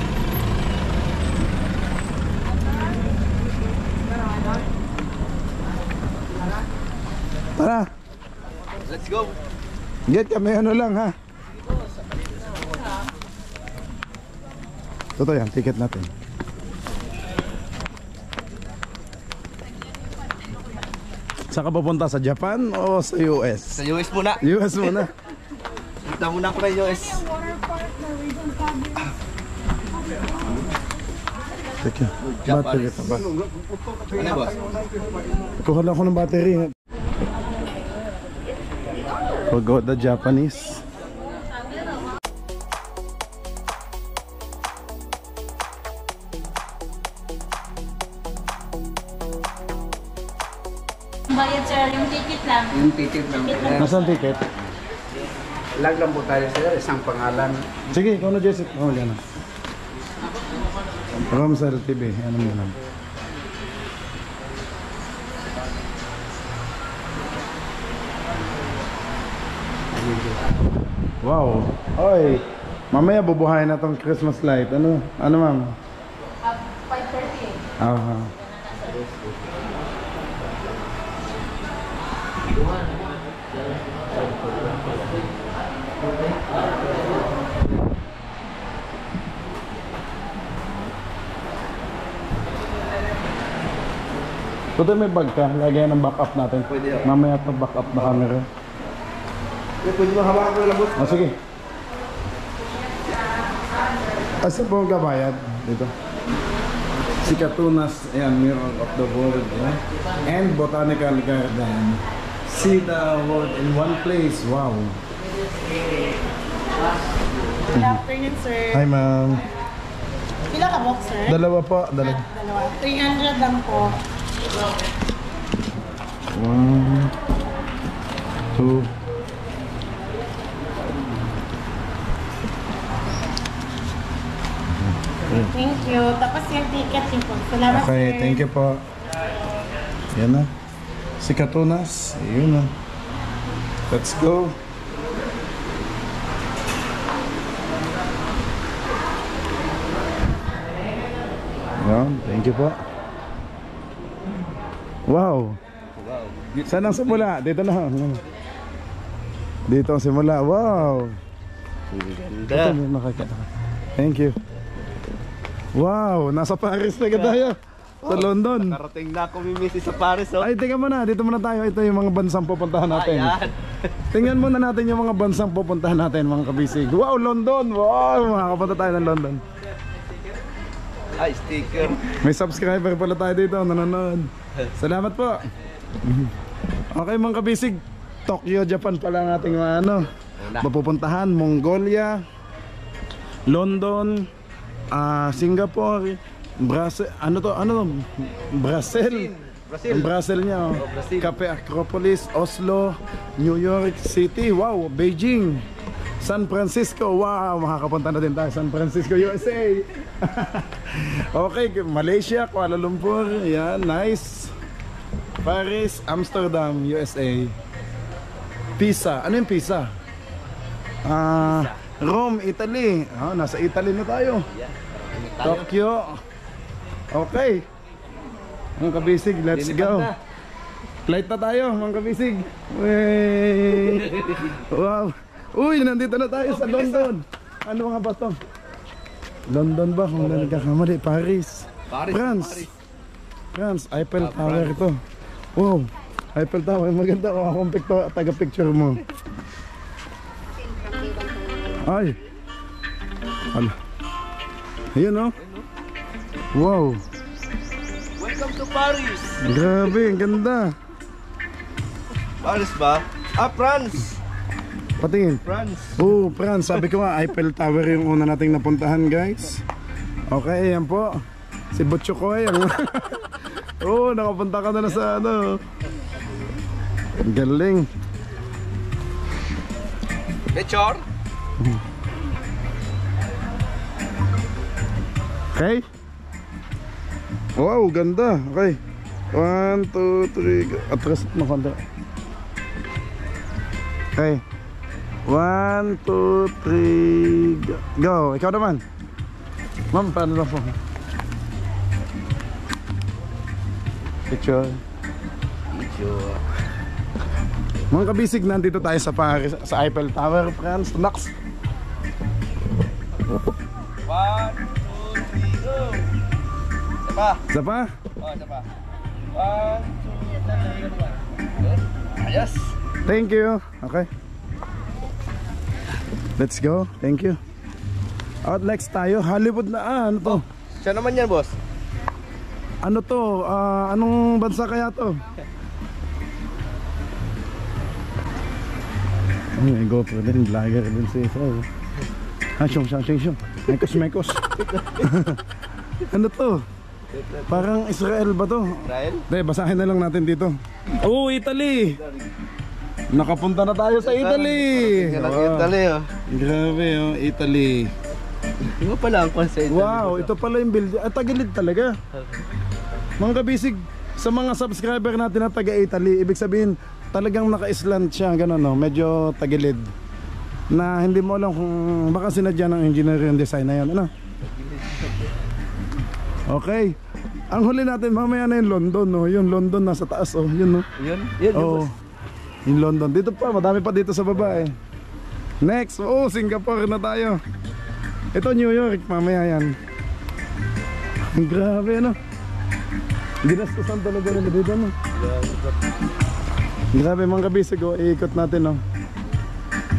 Tara. Let's go. Get kami ano lang ha. Totoo yan, ticket natin. Saan ka pupunta? Sa Japan o sa US? Sa US muna. US muna. Punta muna ako ng US. Teka, battery pa ba? Ano ba? Kuha lang ako ng battery. Pagoda Japanese. Bayad sir, yung ticket lang. Yung ticket lang. Nasaan ticket? Lag lang po tayo sir, isang pangalan. Sige, ikaw na Jessica. Oh, yan na. Ram sa LTV. Ano mo lang. Wow. Oy. Mamaya bubuhayin na tong Christmas light. Ano? Ano ma'am? 5:30. Aha. Tuto may bag ka, lagyan ng backup natin. Pwede ako. Mamaya pa backup na camera. Pwede mo hawakan ko lang, boss. Oh, sige. Asa po ang kabayad? Dito. Sikatunas, ayan, Mirror of the World, yeah? And Botanical Garden. See the world in one place, wow. Good afternoon, sir. Hi ma'am. Pila ka box, sir? Dalawa po, dalawa. 300 lang po. 1, 2. Thank you. Tapos yung ticket din po. Salamat, Okay, sir. thank you po. Yan na. Sikatunas, yun na. Let's go. Yan, thank you po. Wow. Saan ang simula? Dito na. Dito ang simula. Wow. Ganda. Ito, nakakita. Thank you. Wow, nasa Paris na tayo. Sa London. Karating na ako mimisi sa Paris, oh. Ay, tingnan mo na. Dito muna tayo. Ito yung mga bansang pupuntahan natin. Ayan. Tingnan muna natin yung mga bansang pupuntahan natin, mga kabisig. Wow, London! Wow, makakapunta tayo ng London. Ay, sticker. May subscriber pala tayo dito, nanonood. Salamat po. Okay, mga kabisig. Tokyo, Japan pala ang ating mga mapupuntahan. Mongolia, London, Singapore, Brazil, Brazil. Ang Brazil niya, oh. Brazil. Cape Acropolis, Oslo, New York City, wow, Beijing, San Francisco, wow, makakapunta na din tayo San Francisco, USA. Okay, Malaysia, Kuala Lumpur, yan, nice. Paris, Amsterdam, USA. Pisa, ano yung Pisa? Rome, Italy. Nasa Italy na tayo. Tokyo. Okay. Mga kabisig, let's go. Flight na tayo, mga kabisig. Wow. Uy, nandito na tayo sa London. Ano nga ba ito? London ba? Kung nagkakamali, Paris. France. France, Eiffel Tower ito. Wow, Eiffel Tower, maganda. Akong taga-picture mo. Ay. Hala. Ayan, oh. Wow. Welcome to Paris. Grabe, ang ganda. Paris ba? France. Patingin. France. Oh, France. Sabi ko nga, Eiffel Tower yung una nating napuntahan, guys. Okay, yan po. Si Butchokoy. Oh, nakapunta ka na sa galing. Picture. Okay. Wow, ganda. Okay. 1, 2, 3. Atras mo konti. Okay. 1, 2, 3. Go. Ikaw naman. Ma'am, paano na po? Picture. Mga kabisig, nandito tayo sa Paris, sa Eiffel Tower, France. Next. 1, 2, 3, go. Isa pa? Isa pa. 1, 2, 3. Ayos. Thank you. Okay. Let's go. Thank you. Out next tayo. Hollywood na. Ano to? Siya naman yan, boss. Ano to? Anong bansa kaya to? Oh, may GoPro din. Vlogger din si Israel. Siyong. Mekos. Ano to? Parang Israel ba to? Israel? Hindi, basahin na lang natin dito. Oh, Italy! Nakapunta na tayo sa Italy! Italy, oh. Grabe, oh, Italy. Ito pala ang konsent. Wow, ito pala yung building. Tagilid talaga. Mga kabisig, sa mga subscriber natin na taga-Italy, ibig sabihin, talagang naka-island siya, gano'n, no? Medyo tagilid. Na hindi mo alam kung baka sinadya ng engineer yung design na yun, ano? Okay. Ang huli natin, mamaya na yung London, no? Yung London nasa taas, oh. Yun, no? Yun, oh, yung London. Dito pa, madami pa dito sa baba, eh. Next, oh, Singapore na tayo. Ito New York, mamaya yan. Grabe, no? Ginastusan talaga nila dito, no? Grabe, mga kabisig, oh. Iikot natin, no?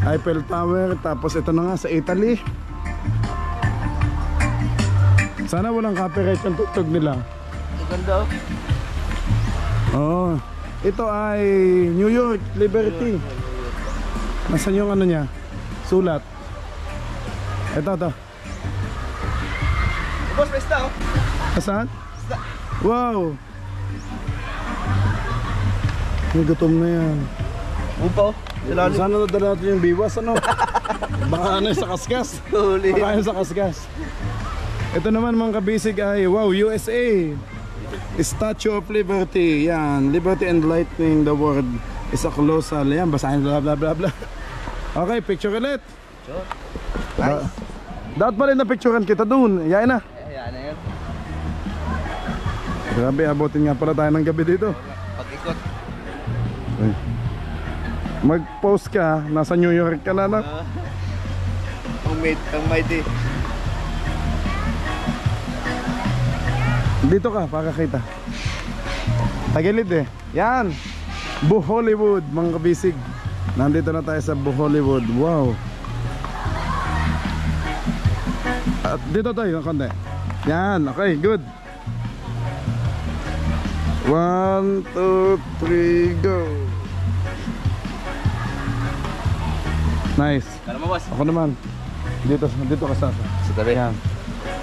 Eiffel Tower, tapos ito na nga sa Italy. Sana walang copyright yung tugtog nila. Ganda oh. Oo. Ito ay New York Liberty. Nasaan yung ano niya? Sulat. Ito. Boss, may isda oh. Nasaan? Wow. May gutom na yan. Upo. Sana nadala natin yung biwas, ano? Baka ano yung sa kaskas. Baka yung sa kaskas. Ito naman mga kabisig ay, wow, USA. Statue of Liberty. Yan, liberty enlightening the world is a colossal. Yan, basahin bla bla bla bla. Okay, picture ulit. Nice. Dapat pa rin na picturean kita dun. Yain na. Ayan na yun. Grabe, abutin nga pala tayo ng gabi dito. Pag-ikot. Mag-post ka, nasa New York ka na, no? Ang mighty. Dito ka, para kita. Tagilid eh. Yan. Bu Hollywood, mga kabisig. Nandito na tayo sa Bu Hollywood. Wow. At dito tayo, konti. Yan, okay, good. 1, 2, 3, go. Nice. Kala mo, boss? Ako naman. Dito ka sa tabi. Yan.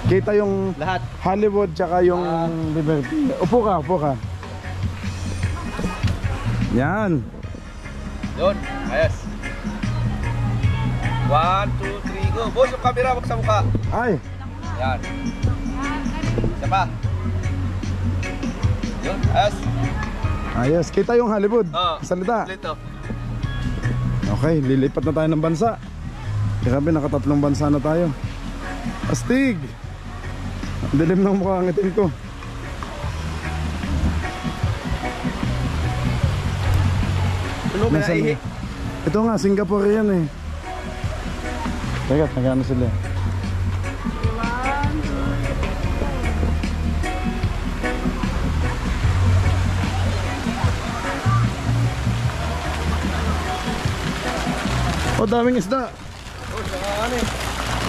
Kita yung lahat. Hollywood tsaka yung Liberty. Upo ka. Yan. Yun, ayos. 1, 2, 3, go. Boss, yung camera, wag sa mukha. Ay. Yan. Isa pa. Yun, ayos. Ayos. Kita yung Hollywood. Salita. Lito. Okay, lilipat na tayo ng bansa. Grabe, nakatatlong bansa na tayo. Astig. Ang dilim ng mukha ang itim ko. Ano ba ihi? Ito nga, Singapore yan eh. Teka, nagano sila. Oh, daming isda. Oh, saka ano eh.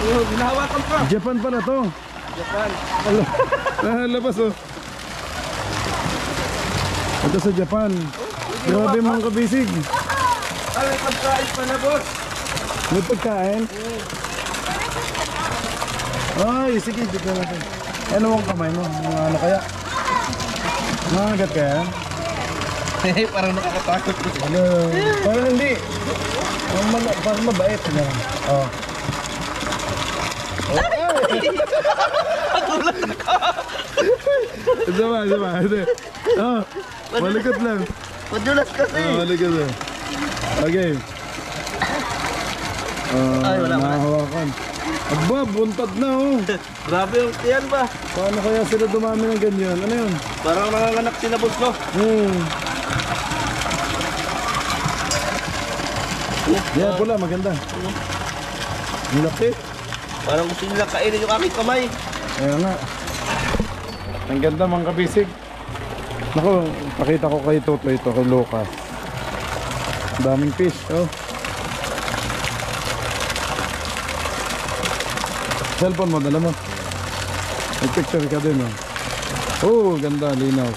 Oh, hinahawakan pa. Japan pala to. Japan. Labas oh. Ito sa Japan. Grabe mga kabisig. Ay, may pagkain pa na, boss. May pagkain? Ay, sige, dito natin. Ano mong kamay mo? Mga ano kaya? Nangagat kaya? Parang nakakatakot. Ano? Parang hindi. Parang mabait. Oh. Nagulat ako. Isa ba? Oh, malikot lang. Madulas kasi. Malikot lang. Okay. Ay, wala. Nakahawakan. Aba, buntad na oh. Grabe yung tiyan ba? Paano kaya sila dumami ng ganyan? Ano yun? Parang nanganganak sila, boss, no? Yan pula, maganda. Ang laki. Parang gusto nila kainin yung aking kamay. Ayan nga. Ang ganda mga kabisig. Naku, pakita ko kay Toto ito, kay Lucas. Daming fish, oh. Cellphone mo, dala mo. May picture ka din, oh. Oh, ganda, linaw.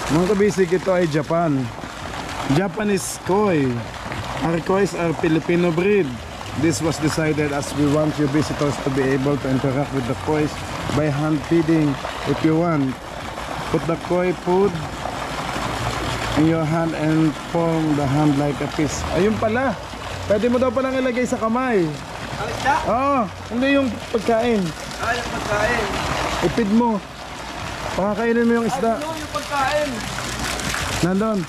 Mga kabisig, ito ay Japan. Japanese koi. Our kois are Filipino breed. This was decided as we want your visitors to be able to interact with the kois by hand feeding if you want. Put the koi food in your hand and form the hand like a fist. Ayun pala. Pwede mo daw palang ilagay sa kamay. Ang isda? Oo, hindi yung pagkain. Ay, yung pagkain. Ipid mo. Pakakainin mo yung isda. Ano yung pagkain? Nandun.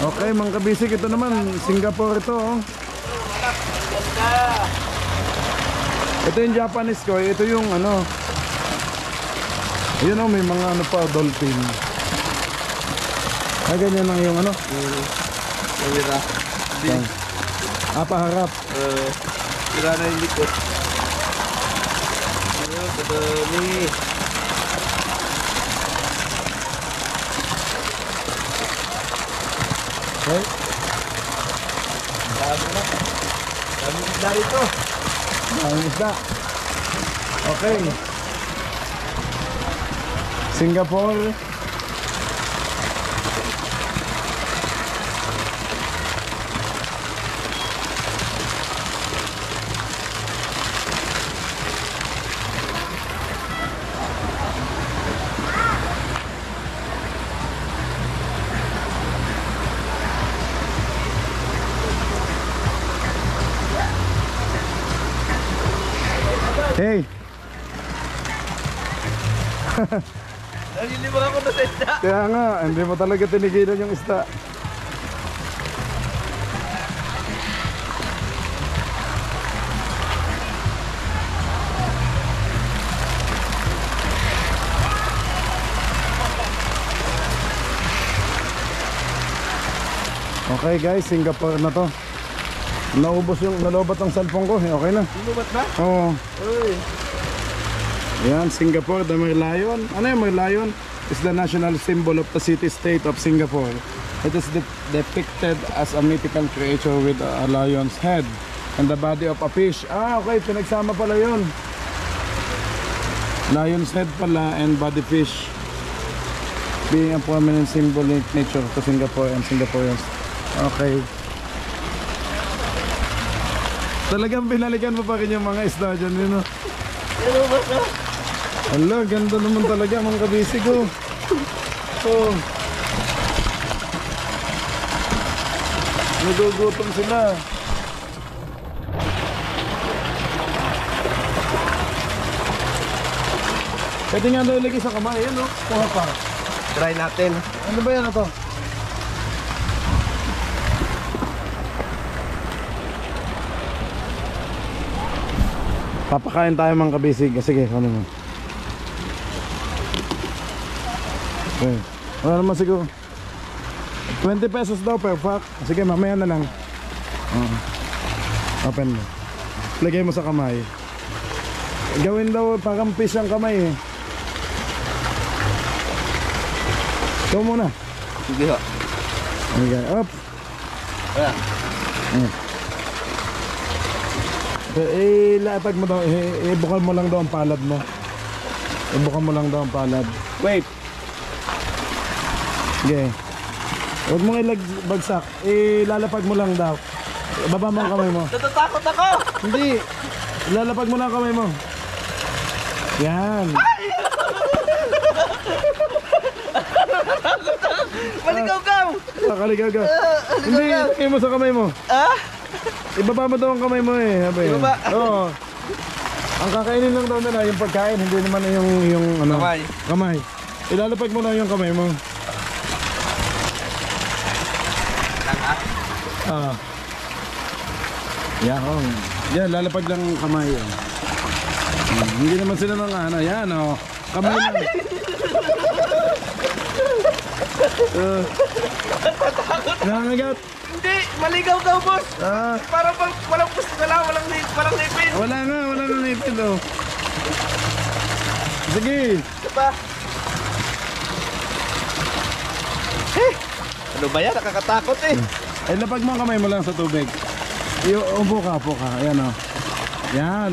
Okay mga kabisig, ito naman Singapore ito oh. Ito yung Japanese koi. Ito yung ano. Yun oh, may mga ano pa, dolphin. Ay ganyan lang yung ano. Sira. Paharap. Sira na yung likod. Dami. Okay. Dami na. Dami isda rito. Daming isda. Okay. Singapore. Hey! Nalilibang ako na sa isda. Kaya nga, hindi mo talaga tinigilan yung isda. Okay guys, Singapore na to. Naubos yung nalobat ang cellphone ko, okay na. Sinubat ba? Oo. Uy. Yan, Singapore, the Merlion. Ano yung Merlion? Is the national symbol of the city-state of Singapore. It is depicted as a mythical creature with a lion's head and the body of a fish. Ah, okay, pinagsama pala yun. Lion's head pala and body fish, being a prominent symbol in nature to Singapore and Singaporeans. Okay. Talagang pinalikan mo pa rin yung mga isda dyan, yun, no? Hala, ganda naman talaga mga kabisig, oh. Oh. Nagugutom sila. Pwede nga daw ilagay sa kamay, yan, no? Kuha pa. Try natin. Ano ba yan, ito? Papakain tayo mga kabisig. Sige, ano mo? Okay. Wala naman siguro. 20 pesos daw per pack. Sige, mamaya na lang. Open mo. Lagay mo sa kamay. Gawin daw parang fish ang kamay, eh. Ikaw muna. Sige ho. Okay, up. Ayan. Ilatag mo daw, ibukal mo lang daw ang palad mo. Ibukal mo lang daw ang palad. Wait. Okay. Huwag mong ilagbagsak. Ilalapag mo lang daw. Baba mo ang kamay mo. Natatakot ako! Hindi. Ilalapag mo lang ang kamay mo. Yan. Maligaw-gaw! Kaligaw-gaw. Hindi, ilagay mo sa kamay mo. Ah? Ibaba mo daw ang kamay mo, eh. Ibaba? Oo. Ang kakainin lang daw nila yung pagkain, hindi naman yung ano. Kamay. Kamay. Ilalapag mo lang yung kamay mo. Ah. Yan, oh. Yan, lalapag lang ang kamay. Oh. Hindi naman sila ng ano. Yan, oh. Kamay lang. Nangangagat. Hindi! Maligaw-gaw, boss! Ah. Parang walang gusto na lang, walang nipin. Wala nga, wala nga nipin, oh. Sige. Ito pa. Ano ba yan? Nakakatakot, eh. Ay, lapag mo ang kamay mo lang sa tubig. Upo ka. Ayan, oh. Yan.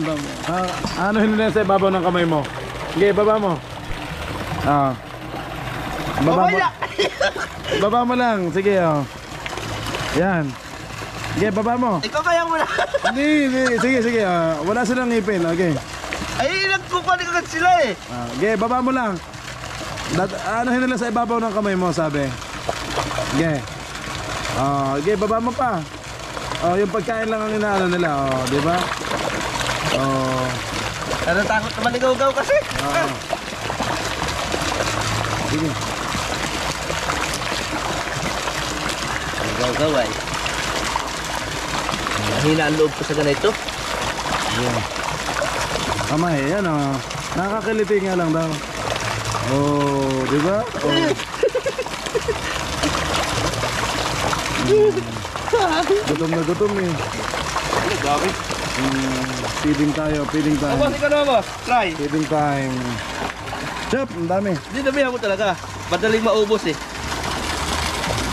Ano hinila sa ibabaw ng kamay mo? Sige, baba mo. Ah. Baba mo. Baba mo lang. Sige, oh. Yan. Sige, baba mo. Ikaw kaya mo na. Hindi. Sige. Wala silang ngipin. Okay. Ay, nagkukulit agad sila, eh. Sige, baba mo lang. Ano hinila sa ibabaw ng kamay mo, sabi? Sige. Sige, baba mo pa. Yung pagkain lang ang inaano nila, di ba? Ano takot na maligaw-gaw kasi? Sige. Maligaw-gaw, ay. Mahina ang loob ko sa ganito. Yeah. Kamay, yan, oh. Nakakiliti nga lang daw. Di ba? Gutom na gutom, eh. Ano, gawin? Feeding tayo, feeding time. Boss, ikaw naman boss. Try. Feeding time. Chop, ang dami. Hindi damihan mo talaga. Madaling maubos eh.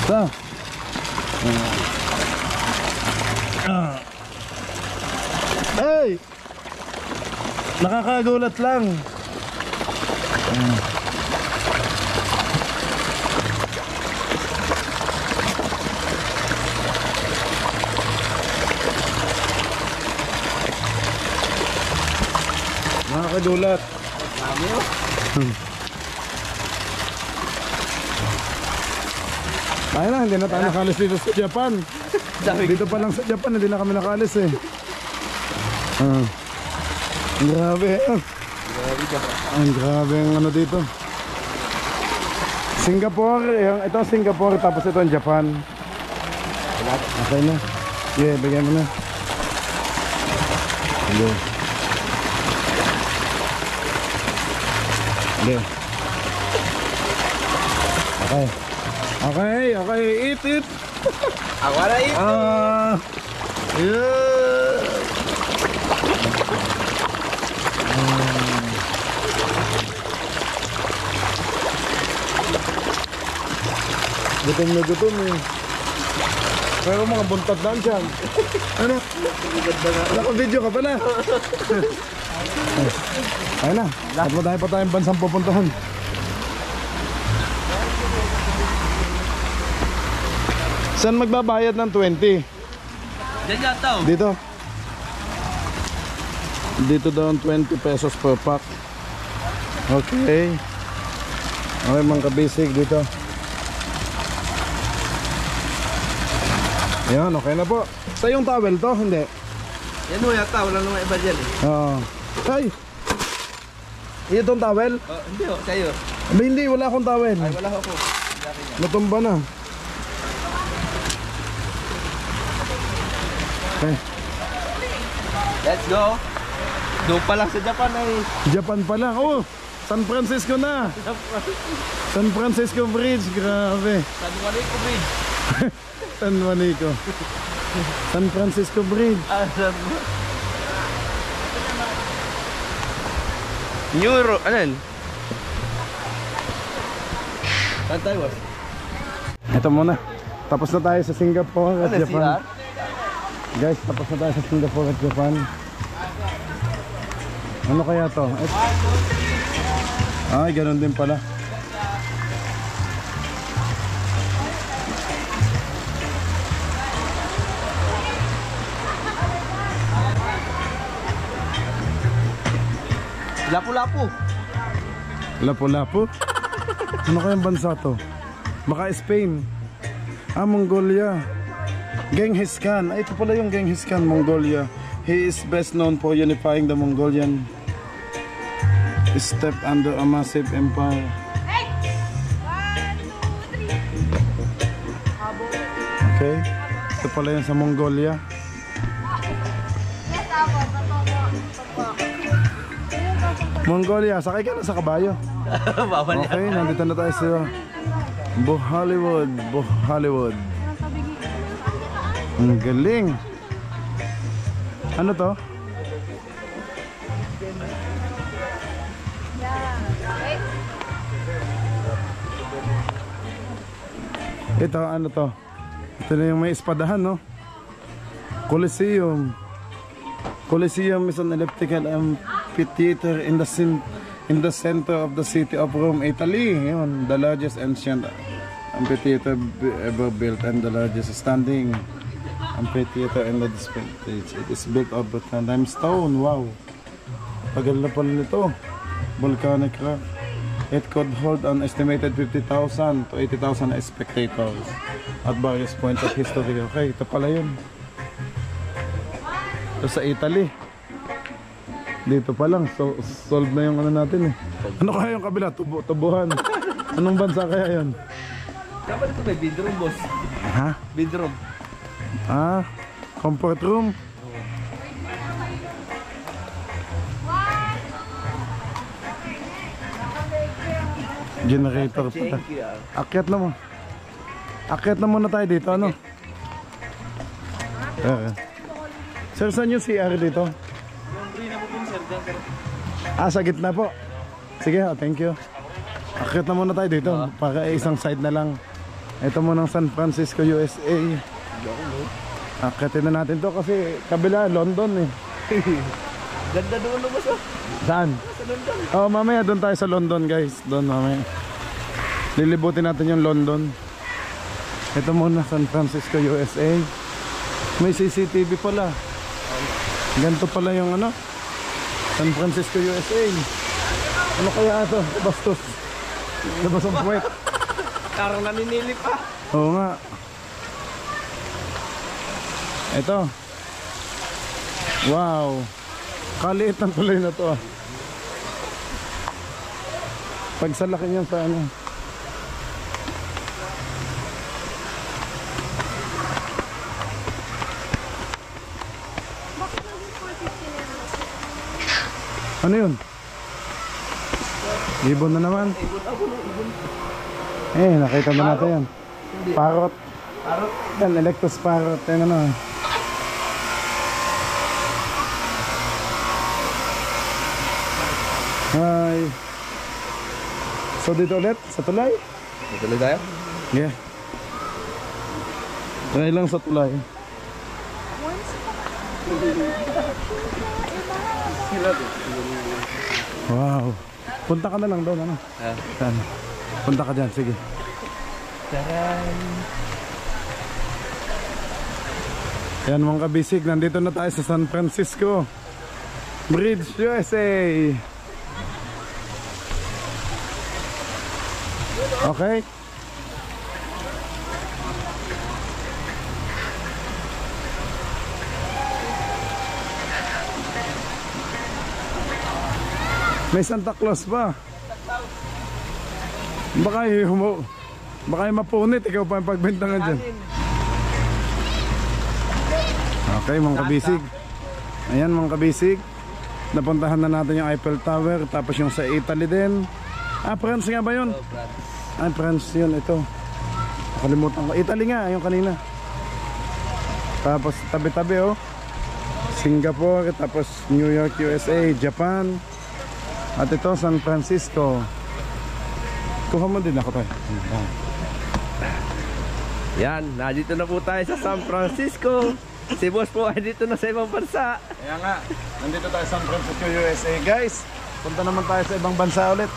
Ito. Hey! Nakakagulat lang. Nakakagulat. Tayo na, hindi na tayo nakalis dito sa Japan. Dito pa lang sa Japan, hindi na kami nakalis eh. Grabe. Ang grabe ang ano dito. Singapore, ito Singapore, tapos ito ang Japan. Okay na. Yeah, bigyan mo na. Okay. Okay. Okay, okay, eat it. I wanna eat. Yeah. Gutom na gutom eh. Pero mga buntot lang dyan. Ano? Naka-video ka pala. Ayun na. At madami pa tayong bansang pupuntahan. Saan magbabayad ng 20? Diyan yata oh. Dito. Dito daw 20 pesos per pack. Okay. Okay mga kabisig dito. Yan, okay na po. Sa yung towel to, hindi? Yan mo yata, wala naman iba dyan eh. Oo. Ay! Itong towel? Oh, hindi oh, sa'yo. Hindi, wala akong towel. Ay, wala ako. Natumba na. Okay. Let's go. Doon pa lang sa Japan ay. Japan pa lang. Oh, San Francisco na. San Francisco Bridge, grabe. San Juanico Bridge. San Juanico. San Francisco Bridge. Euro, ano yan? Saan tayo boss? Ito muna. Tapos na tayo sa Singapore at Ano, Japan. CR? Guys, tapos na tayo sa Singapore at Japan. Ano kaya to? Ay, ganun din pala. Lapu-lapu. Lapu-lapu? Ano kayang bansa to? Baka Spain. Mongolia. Genghis Khan. Ay, ito pala yung Genghis Khan, Mongolia. He is best known for unifying the Mongolian steppe under a massive empire. Okay. Ito pala yung sa Mongolia. Mongolia, sakay ka na sa kabayo. Bawal yan. Okay, nandito na tayo sa Hollywood. Hollywood. Ang galing. Ano to? Ito, ano to? Ito na yung may espadahan, no? Colosseum. Colosseum is an elliptical amphitheater in the center of the city of Rome, Italy. Yun, the largest ancient amphitheater ever built and the largest standing amphitheater in the stage. It is built of limestone. Wow. Tagal na pala nito. Volcanic rock. It could hold an estimated 50,000 to 80,000 spectators at various points of history. Okay, ito pala yun. Ito sa Italy. Dito pa lang, so, solve na yung ano natin eh. Ano kaya yung kabila? Tubuhan. Anong bansa kaya yun? Dapat ito may bedroom boss. Ha? Bedroom. Comfort room? Generator pala. Akyat na mo. Akyat na muna tayo dito, ano? Sir, saan yung CR dito? Ah, sa gitna po. Sige, thank you. Akit na muna tayo dito. Para isang side na lang. Ito muna ng San Francisco, USA. Akitin na natin to kasi kabila, London eh. Ganda doon mo sa. Saan? Sa London. Oh, mamaya doon tayo sa London, guys. Doon mamaya. Lilibutin natin yung London. Ito muna, San Francisco, USA. May CCTV pala. Ganito pala yung ano, San Francisco, USA. Ano kaya ito? Bastos. Labas ang puwet. Parang naninili pa. Oo nga. Ito. Wow. Kaliit ng tuloy na to ah. Pag sa laki niyan sa ano. Ano yun? Ibon na naman. Eh, nakita mo natin yan. Parrot. Parrot? Yan, Electus parrot. Yan ano. Hi. So dito ulit, sa tulay? Sa tulay tayo? Yeah. Try lang sa tulay. Wow. Punta ka na lang doon, ano? Saan? Punta ka dyan, sige. Taran. Yan mga kabisig, nandito na tayo sa San Francisco Bridge, USA. Okay. May Santa Claus pa. Baka yung mapunit, ikaw pa yung pagbintangan dyan. Okay mga kabisig. Ayan mga kabisig. Napuntahan na natin yung Eiffel Tower. Tapos yung sa Italy din. Ah, France nga ba yun? Ah, France yun, ito. Nakalimutan ko. Italy nga, yung kanina. Tapos tabi-tabi oh. Singapore, tapos New York, USA, Japan. At ito, San Francisco. Kuha mo din ako tayo. Yan, nandito na po tayo sa San Francisco. Si boss po ay dito na sa ibang bansa. Kaya nga, nandito tayo sa San Francisco, USA. Guys, punta naman tayo sa ibang bansa ulit.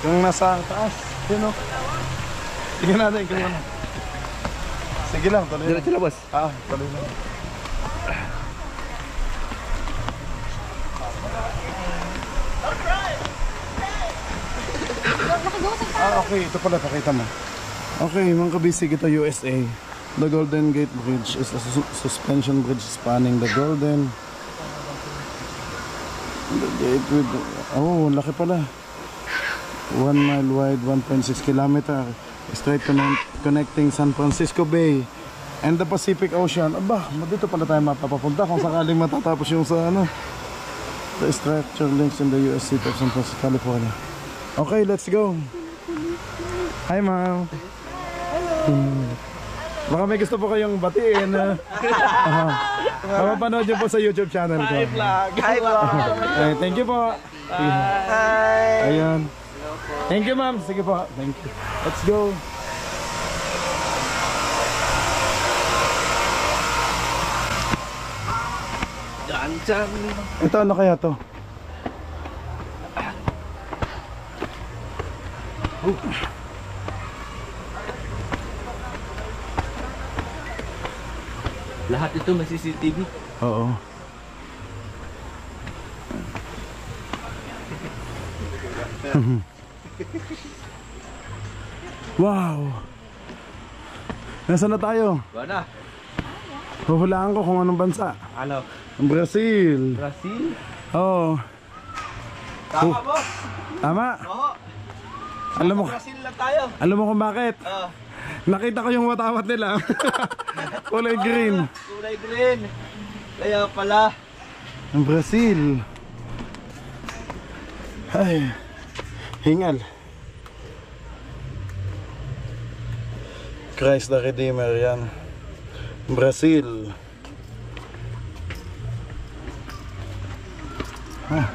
Yung nasa taas, yun o. Sige natin, kung ano. Sige lang, tuloy lang. Diretso na boss. Ah, tuloy lang. Ah, okay, ito pala, pakita mo. Okay, mga kabisig, ito USA. The Golden Gate Bridge is a suspension bridge spanning the Golden Gate with... Oh, laki pala. 1 mile wide, 1.6 kilometer. Straight connecting San Francisco Bay and the Pacific Ocean. Aba, dito pala tayo mapapapunta kung sakaling matatapos yung sa ano. The structure links in the US city of San Francisco, California. Okay, let's go. Hi, ma'am. Baka may gusto po kayong batiin. Mapapanood nyo po sa YouTube channel ko. Hi vlog. Hi vlog. Okay, thank you po. Hi. Ayan. Thank you, ma'am. Sige po. Thank you. Let's go. Dyan. Ito, ano kaya to? Lahat ito may CCTV. Oo. Wow. Nasaan na tayo? Wala. Huhulaan ko kung anong bansa. Ano? Brazil. Brazil? Oo. Tama mo? Tama? Oo. Alam mo, Brazil lang tayo. alam mo kung bakit? Nakita ko yung watawat nila. Kulay green. Kulay green. Kaya pala. Ang Brazil. Ay. Hingal. Christ the Redeemer yan. Brazil. Ah,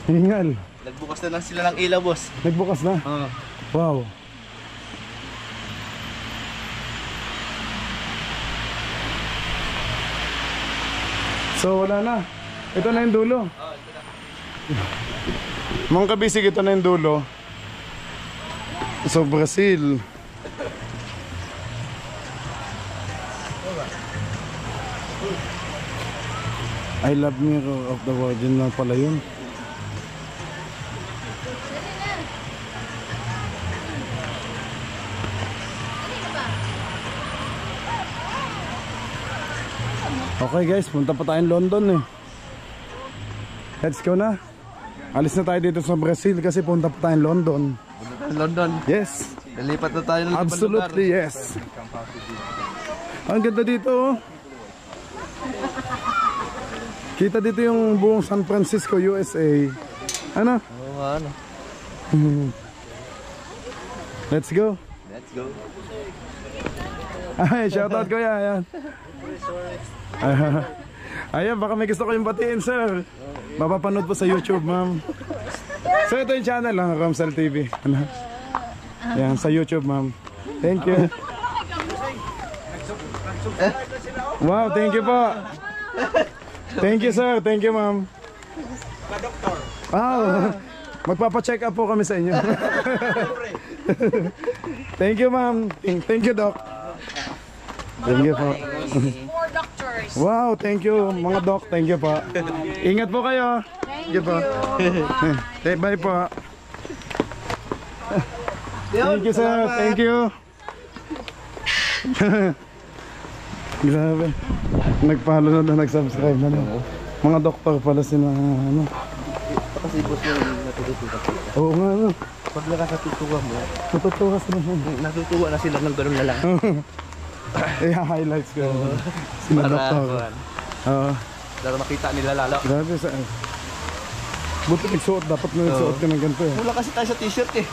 hingal. Nagbukas na lang sila ng ilaw, boss. Nagbukas na? Oo. Wow. So wala na. Ito na yung dulo. Mga kabisig, ito na yung dulo. So Brazil. I love Mirror of the World. Yun na pala yun. Okay guys, punta pa tayong London eh. Let's go na. Alis na tayo dito sa Brazil kasi punta pa tayong London. Punta tayo London? Yes. Nalipat na tayo ng ibang lugar. Absolutely yes. Ang ganda dito oh. Kita dito yung buong San Francisco, USA. Ano? Oo, ano. Let's go. Let's go. Ay, shoutout ko yan. Ayan. Ayan, baka may gusto kayong batiin, sir. Mapapanood po sa YouTube, ma'am. So ito yung channel lang, Ramsel TV. Ano? Ayan, sa YouTube, ma'am. Thank you. Wow, thank you po. Thank you, sir. Thank you, ma'am. Wow. Magpapa-check up po kami sa inyo. Thank you, ma'am. Thank you, doc. Thank you po. Wow, thank you, mga doc. Thank you po. Ingat po kayo. Thank you po. Bye po. Thank you, sir. Thank you. Grabe. Nag-follow na, nag-subscribe na. Mga doktor pala sila. Ano? Kasi boss yung natutuwa. Oo nga, ano? Pag nakakatutuwa mo, natutuwa sila. Natutuwa na sila ng ganun na lang. I-highlights ko. Sila doktor. Oo. Para makita nila lalo. Grabe sa... Buti nagsuot. Dapat na nagsuot ka ng ganito eh. Wala kasi tayo sa t-shirt eh.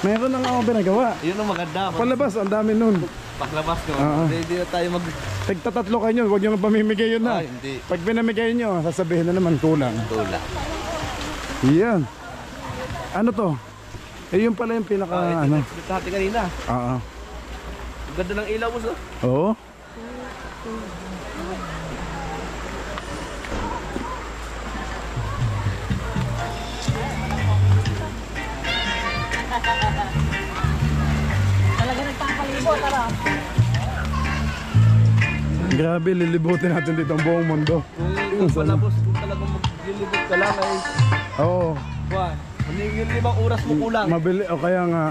Meron lang ako pinagawa. Yun ang maganda. Palabas, ang dami nun. Paglabas ko, hindi na tayo mag... Tagtatatlo kayo, huwag nyo pamimigay yun na. Hindi. Pag pinamigay nyo, sasabihin na naman kulang. Kulang. Yan. Ano to? Eh yun pala yung pinaka ano. Dati kanina. Oo. Ang ganda ng ilaw mo, so. Oo. Talaga nagpapalibo, tara. Grabe, lilibutin natin dito ang buong mundo. Kung palabos, kung talagang maglilibot ka lang ay... Oo. Juan, yung 5 oras mo kulang. Mabili, o kaya nga.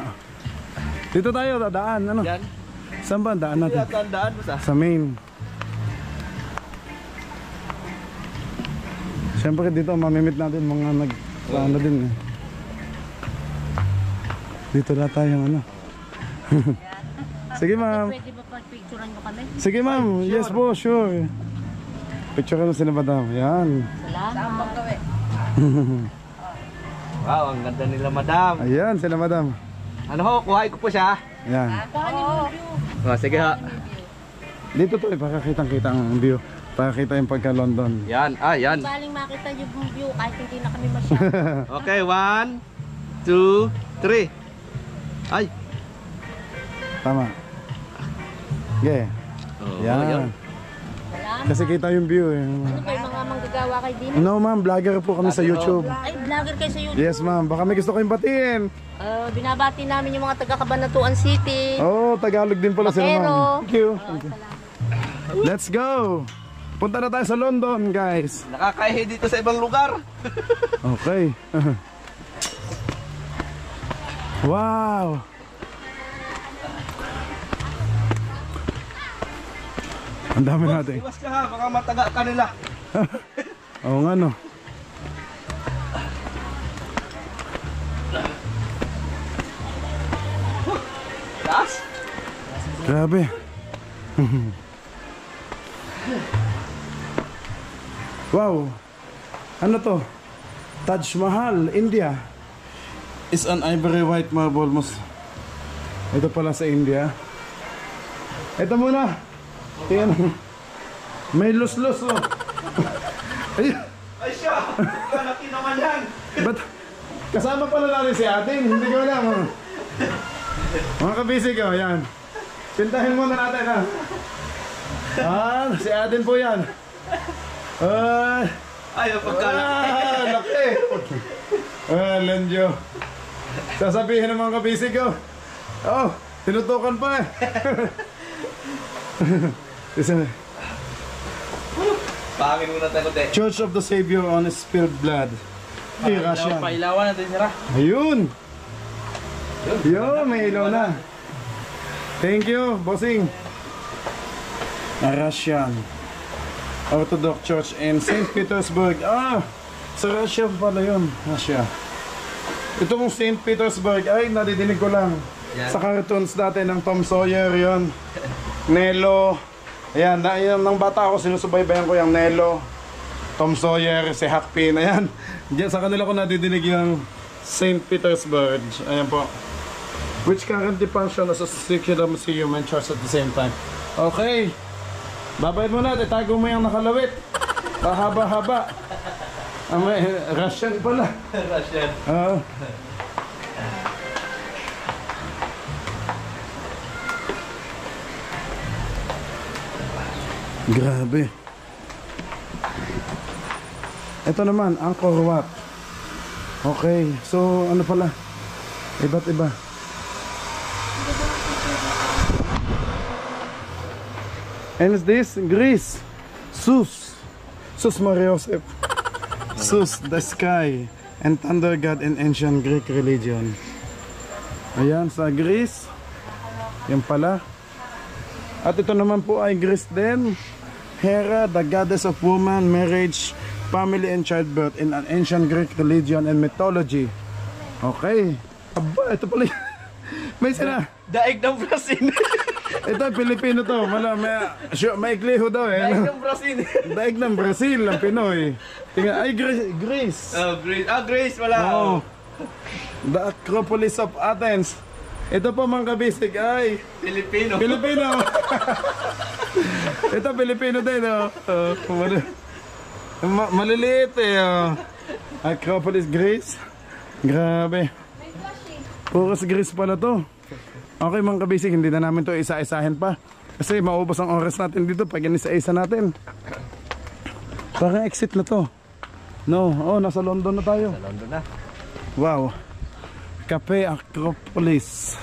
Dito tayo, dadaan, ano? Yan. Saan ba ang daan natin? Tandaan mo sa? Sa main. Siyempre dito, mamimit natin mga ano din eh. Dito na tayo, ano? Sige ma'am. Pwede ba pag-picturean ko kami? Sige ma'am, yes po, sure. Picture mo sila madam, yan. Salamat. Wow, ang ganda nila madam. Ayan sila madam. Ano ho, kuhain ko po siya. Yan. Sige ha. Dito to, pakakitang-kita ang view. Pakakita yung pagka-London. Yan, yan. Baling makita yung view kahit hindi na kami masyado. Okay, 1, 2, 3. Ay. Tama. Okay. Yan. Kasi kita yung view eh. Ano ba yung mga manggagawa kay Dina? No ma'am, vlogger po kami sa YouTube. Ay, vlogger kayo sa YouTube? Yes ma'am, baka may gusto kayong batiin. Binabati namin yung mga taga-Cabanatuan City. Oh, Tagalog din pala sila ma'am. Thank you. Let's go. Punta na tayo sa London guys. Nakakahihi dito sa ibang lugar. Okay. Wow. Ang dami natin. Iwas ka ha, baka mataga ka nila. Oo nga no. Taas? Grabe. Wow. Ano to? Taj Mahal, India. It's an ivory white marble. Ito pala sa India. Ito muna. Tingnan mo. May lus-lus oh. Ayun. Ay siya! Laki naman yan! Ba't kasama pala natin si atin? Hindi ko alam. Mga kabisig, oh, yan. Pintahin muna natin, ha. Si atin po yan. Ay, pagkalaki. Laki. Landyo. Sasabihin ng mga kabisig, oh. Oh, tinutukan pa eh. Pangin muna tayo, te. Church of the Savior on Spilled Blood. Ay, Russian. Pailawan natin, sira. Ayun. Yo, may ilaw na. Thank you, bossing. Russian Orthodox Church in St. Petersburg. Sa Russia pala yun. Russia. Itong St. Petersburg, ay nadidinig ko lang. Sa cartoons dati ng Tom Sawyer yon. Nelo. Ayan, ng bata ako sinusubaybayan ko yung Nelo, Tom Sawyer, si Huck Finn. Ayan, diyan sa kanila ko nadidinig yung St. Petersburg. Ayan po. Which currently function as a secular museum and church at the same time. Okay. Babayad mo na, itago mo yung nakalawit. Pahaba-haba. May Russian pala. Russian. Grabe. Ito naman, Angkor Wat. Okay, so ano pala? Iba't iba. And is this Greece? Zeus. Zeus Mariosep. Zeus, the sky and thunder god in ancient Greek religion. Ayan, sa Greece. Yan pala. At ito naman po ay Greece din. Hera, the goddess of woman, marriage, family and childbirth in an ancient Greek religion and mythology. Okay. Aba, ito pala. May sila. Daig ng Brazil. Ito, Pilipino to. Maikli ho daw eh. Daig ng Brazil. Daig ng Brazil, ang Pinoy. Tingnan, ay Greece. Greece. Greece, wala. Oh. The Acropolis of Athens. Ito po mga kabisig ay Pilipino. Pilipino. Ito Pilipino din, oh. Maliliit eh. Acropolis, Greece. Grabe. Puros Greece pala to. Okay mga kabisig, hindi na namin to isa-isahin pa. Kasi maubos ang oras natin dito pag isa-isa natin. Parang exit na to. No, nasa London na tayo. Sa London na. Wow. Cafe Acropolis.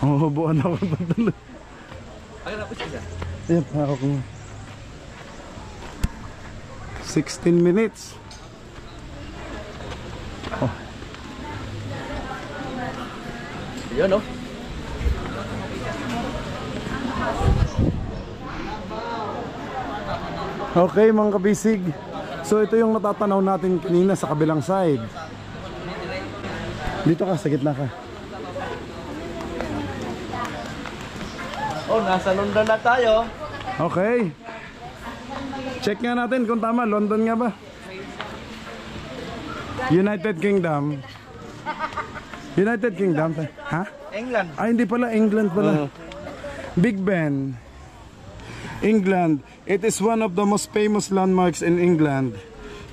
Buwan ako pagdalo. Ay, napos siya. Ayan, ako. 16 minutes. Oh. Yun, no? Okay, mga kabisig. So, ito yung natatanaw natin kanina sa kabilang side. Dito ka, sa gitna ka. Nasa London na tayo. Okay. Check nga natin kung tama. London nga ba? United Kingdom. United Kingdom. Ha? England. Hindi pala. England pala. Big Ben. England. It is one of the most famous landmarks in England.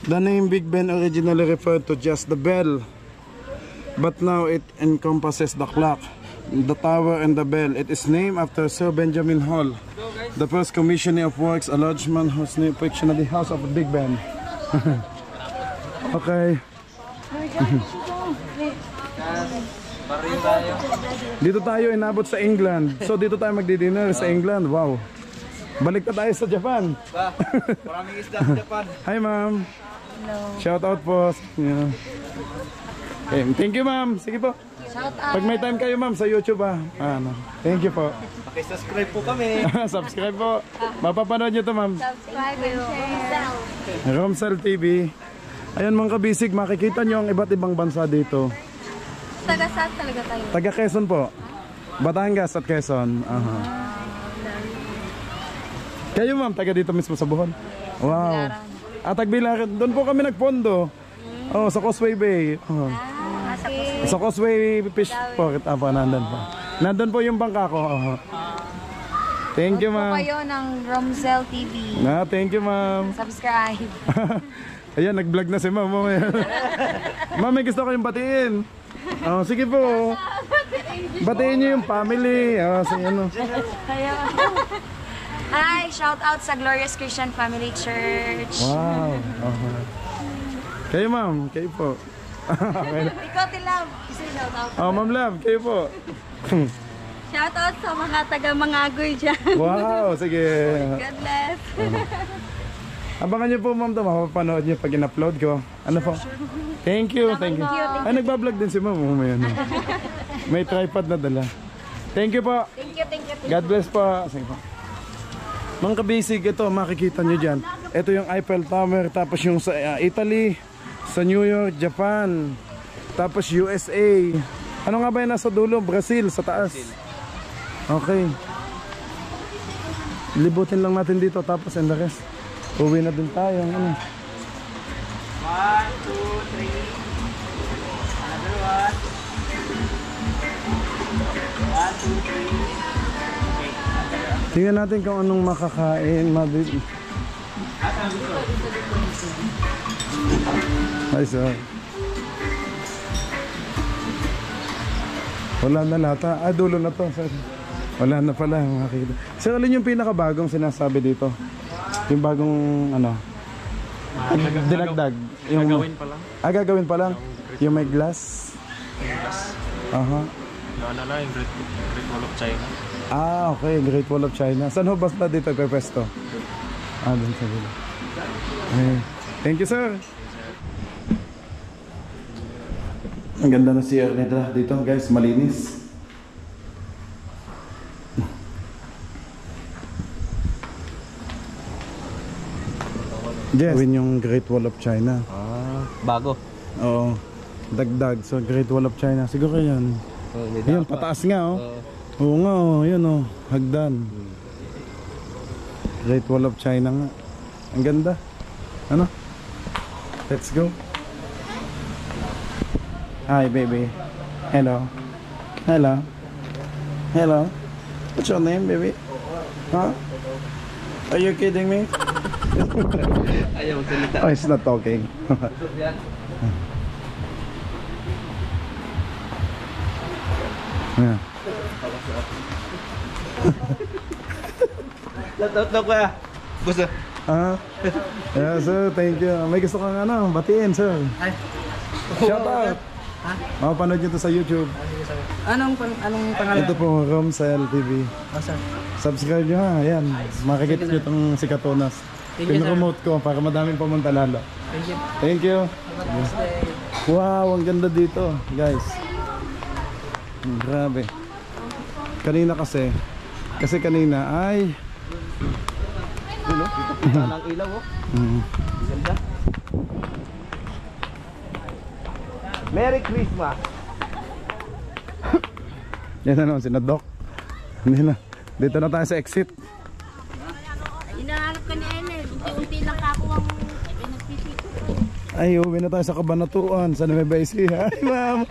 The name Big Ben originally referred to just the bell. But now it encompasses the clock, the tower and the bell. It is named after Sir Benjamin Hall, the first commissioner of works, a large man whose name fictionally House of the Big Ben. Okay. Dito tayo inabot sa England. So dito tayo magdi-dinner sa England. Wow. Balik na tayo sa Japan. Maraming isda sa Japan. Hi ma'am. Hello. Shout out po. Yeah. Okay, thank you ma'am. Sige po. Pag may time kayo ma'am sa YouTube thank you po. Paki-subscribe po kami. Subscribe po. Mapapanood nyo to ma'am. Subscribe and share. Romsel TV. Ayan mga kabisig, makikita nyo ang iba't ibang bansa dito. Taga saan talaga tayo? Taga Quezon po. Batangas at Quezon. Kayo ma'am, taga dito mismo sa Bohol. Wow. Tagbilaran. Doon po kami nagpondo. Sa Causeway Bay. Sa Causeway Fish Port. Nandun po. Nandun po yung bangka ko. Thank you, Po ma'am. kayo ng Romzel TV. Thank you, ma'am. Subscribe. Ayan, nag-vlog na si ma'am. Ma'am, may gusto kayong batiin. Oh, sige po. Batiin niyo yung family. Sige, ano. Hi, shout out sa Glorious Christian Family Church. Wow. Kayo, ma'am. Kayo po. Ikaw, Tilab. Shout out. Ma'am Love, kayo po. Shoutout sa mga taga-Mangagoy dyan. Wow, sige. God bless. Abangan niyo po, ma'am, ito. Mapapanood niyo pag in-upload ko. Ano po? Thank you, thank you. Ay, nagbablog din si ma'am. May tripod na dala. Thank you po. Thank you. God bless po. Sige po. Mga kabisig, ito, makikita nyo dyan. Ito yung Eiffel Tower, tapos yung sa Italy, sa New York, Japan, tapos USA. Ano nga ba yung nasa dulo? Brazil, sa taas. Okay. Libutin lang natin dito, tapos and the rest. Uwi na din tayo. Ano? 1, 2, 3. Another one. 1, 2, 3. Tingnan natin kung anong makakain. Ay, sir. Wala na lata. Dulo na to. Sir. Wala na pala. Makikita. Sir, alin yung pinakabagong sinasabi dito? Yung bagong ano? Dinagdag. Yung, gagawin pa lang. Gagawin pa lang? Yung may glass? Yung glass. Aha. Ano lang, yung Great Wall of China. Okay. Great Wall of China. Saan ho basta dito ipepesto? Doon sa dulo. Thank you, sir. Ang ganda na CR nila dito, guys. Malinis. Yes. Gawin yung Great Wall of China. Bago. Oo. Dagdag. So, Great Wall of China. Siguro yan. Yun, pataas nga, oh. Oo nga, oh. Yun, oh. Hagdan. Great Wall of China nga. Ang ganda. Ano? Let's go. Hi, baby. Hello. Hello. Hello. What's your name, baby? Huh? Are you kidding me? Ayaw magsalita. Oh, he's not talking. Yeah. Latot kuya. Gusto. Yeah, sir, thank you. May gusto kang ano, batiin, sir. Ay. Shout out. Mapapanood nyo to sa YouTube. Anong pangalan? Ito po, Romzel TV. Sir. Subscribe nyo ha, ayan. Makikita nyo itong si Katonas. Pin-promote ko para madaming pumunta lalo. Thank you. Thank you. Wow, ang ganda dito, guys. Grabe. Kanina kasi kanina ay Ang ilaw, oh. Ganda. Merry Christmas. Yan na naman si Doc. Hindi na. Dito na tayo sa exit. Hinahanap ka ni Enel. Unti-unti lang ako ang nagpipito. Ay, uwi na tayo sa Kabanatuan. Sa Nueva Ecija. Ay, ma'am.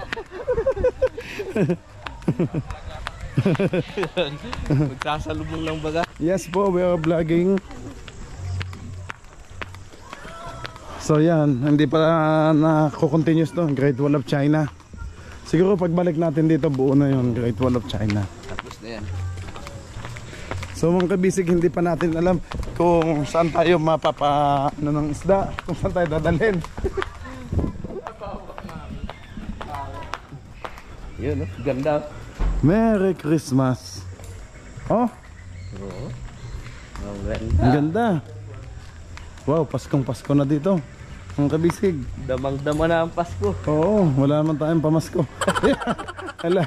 Magsasalubong lang baga. Yes po, we are vlogging. So yan, hindi pa na-continuous to. Great Wall of China. Siguro pagbalik natin dito, buo na yun, Great Wall of China. Tapos na yan. So mga kabisig, hindi pa natin alam kung saan tayo ng isda, kung saan tayo dadalhin. Yun, ganda. Merry Christmas. Oh, ang ganda. Wow, Paskong Pasko na dito. Mga kabisig. Damang-dama na ang Pasko. Oo, wala naman tayong pamasko. Alam,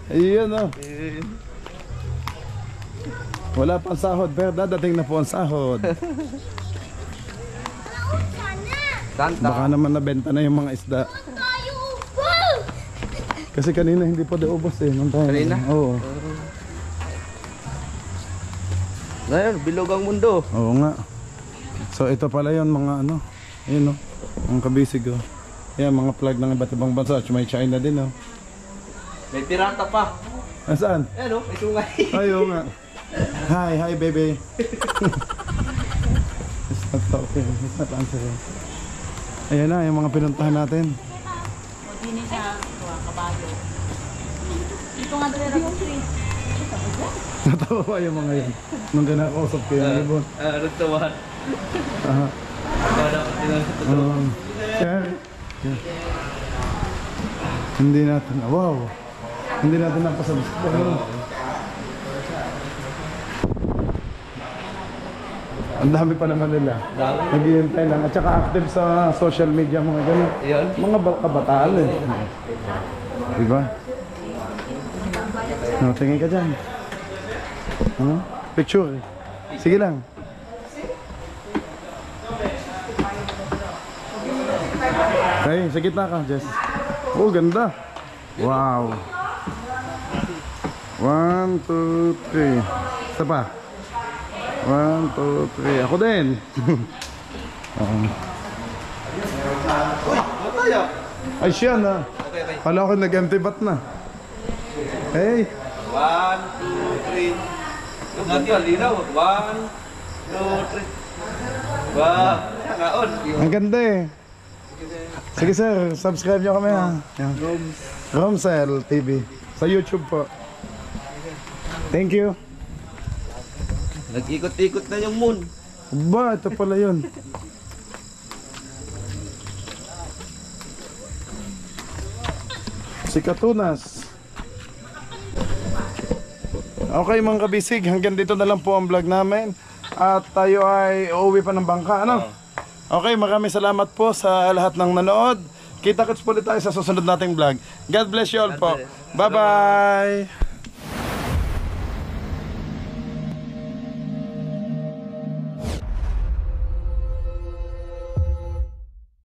ayun oh. Wala pang sahod, pero dadating na po ang sahod. Santa. Baka naman nabenta na yung mga isda. Kasi kanina hindi pa daubos eh. Kanina? Oo. Ngayon, bilog ang mundo. Oo nga. So ito pala yun mga ano. Ayun o. Ang kabisig o. Yan mga flag ng iba't ibang bansa. At may China din o. May pirata pa. Saan? Ayan o, may sungay. Ayaw nga. Hi, baby. It's not talking. It's not answering. Ayan na, yung mga pinuntahan natin. Hindi siya kabayo. Ito nga dala ng tree. Natawa pa yung mga yan. Nung ganakausap ko yung ibon. Nagtawa. Aha. Hindi natin, wow. Hindi natin napasabscribe. Ang dami pa naman nila. Naghihintay lang. At saka active sa social media mga ganun. Mga kabataan eh. Diba? No, tingin ka dyan. Picture. Sige lang. Okay, sa gitna ka, Jess. Oh, ganda. Wow. 1, 2, 3. Isa pa. 1, 2, 3. Ako din. Ay, siya na. Kala ko nag-empty bat na. Hey. 1, 2, 3. Ang linaw. 1, 2, 3. Wow. Ngaon. Ang ganda eh. Sige sir, subscribe nyo kami ha. Romsel TV. Sa YouTube po. Thank you. Nag-ikot-ikot na yung moon. Ba, ito pala yun. Si Katunas. Okay mga kabisig, hanggang dito na lang po ang vlog namin. At tayo ay uuwi pa ng bangka, ano? Okay, maraming salamat po sa lahat ng nanood. Kita-kits po ulit tayo sa susunod nating vlog. God bless you all po. Bye-bye!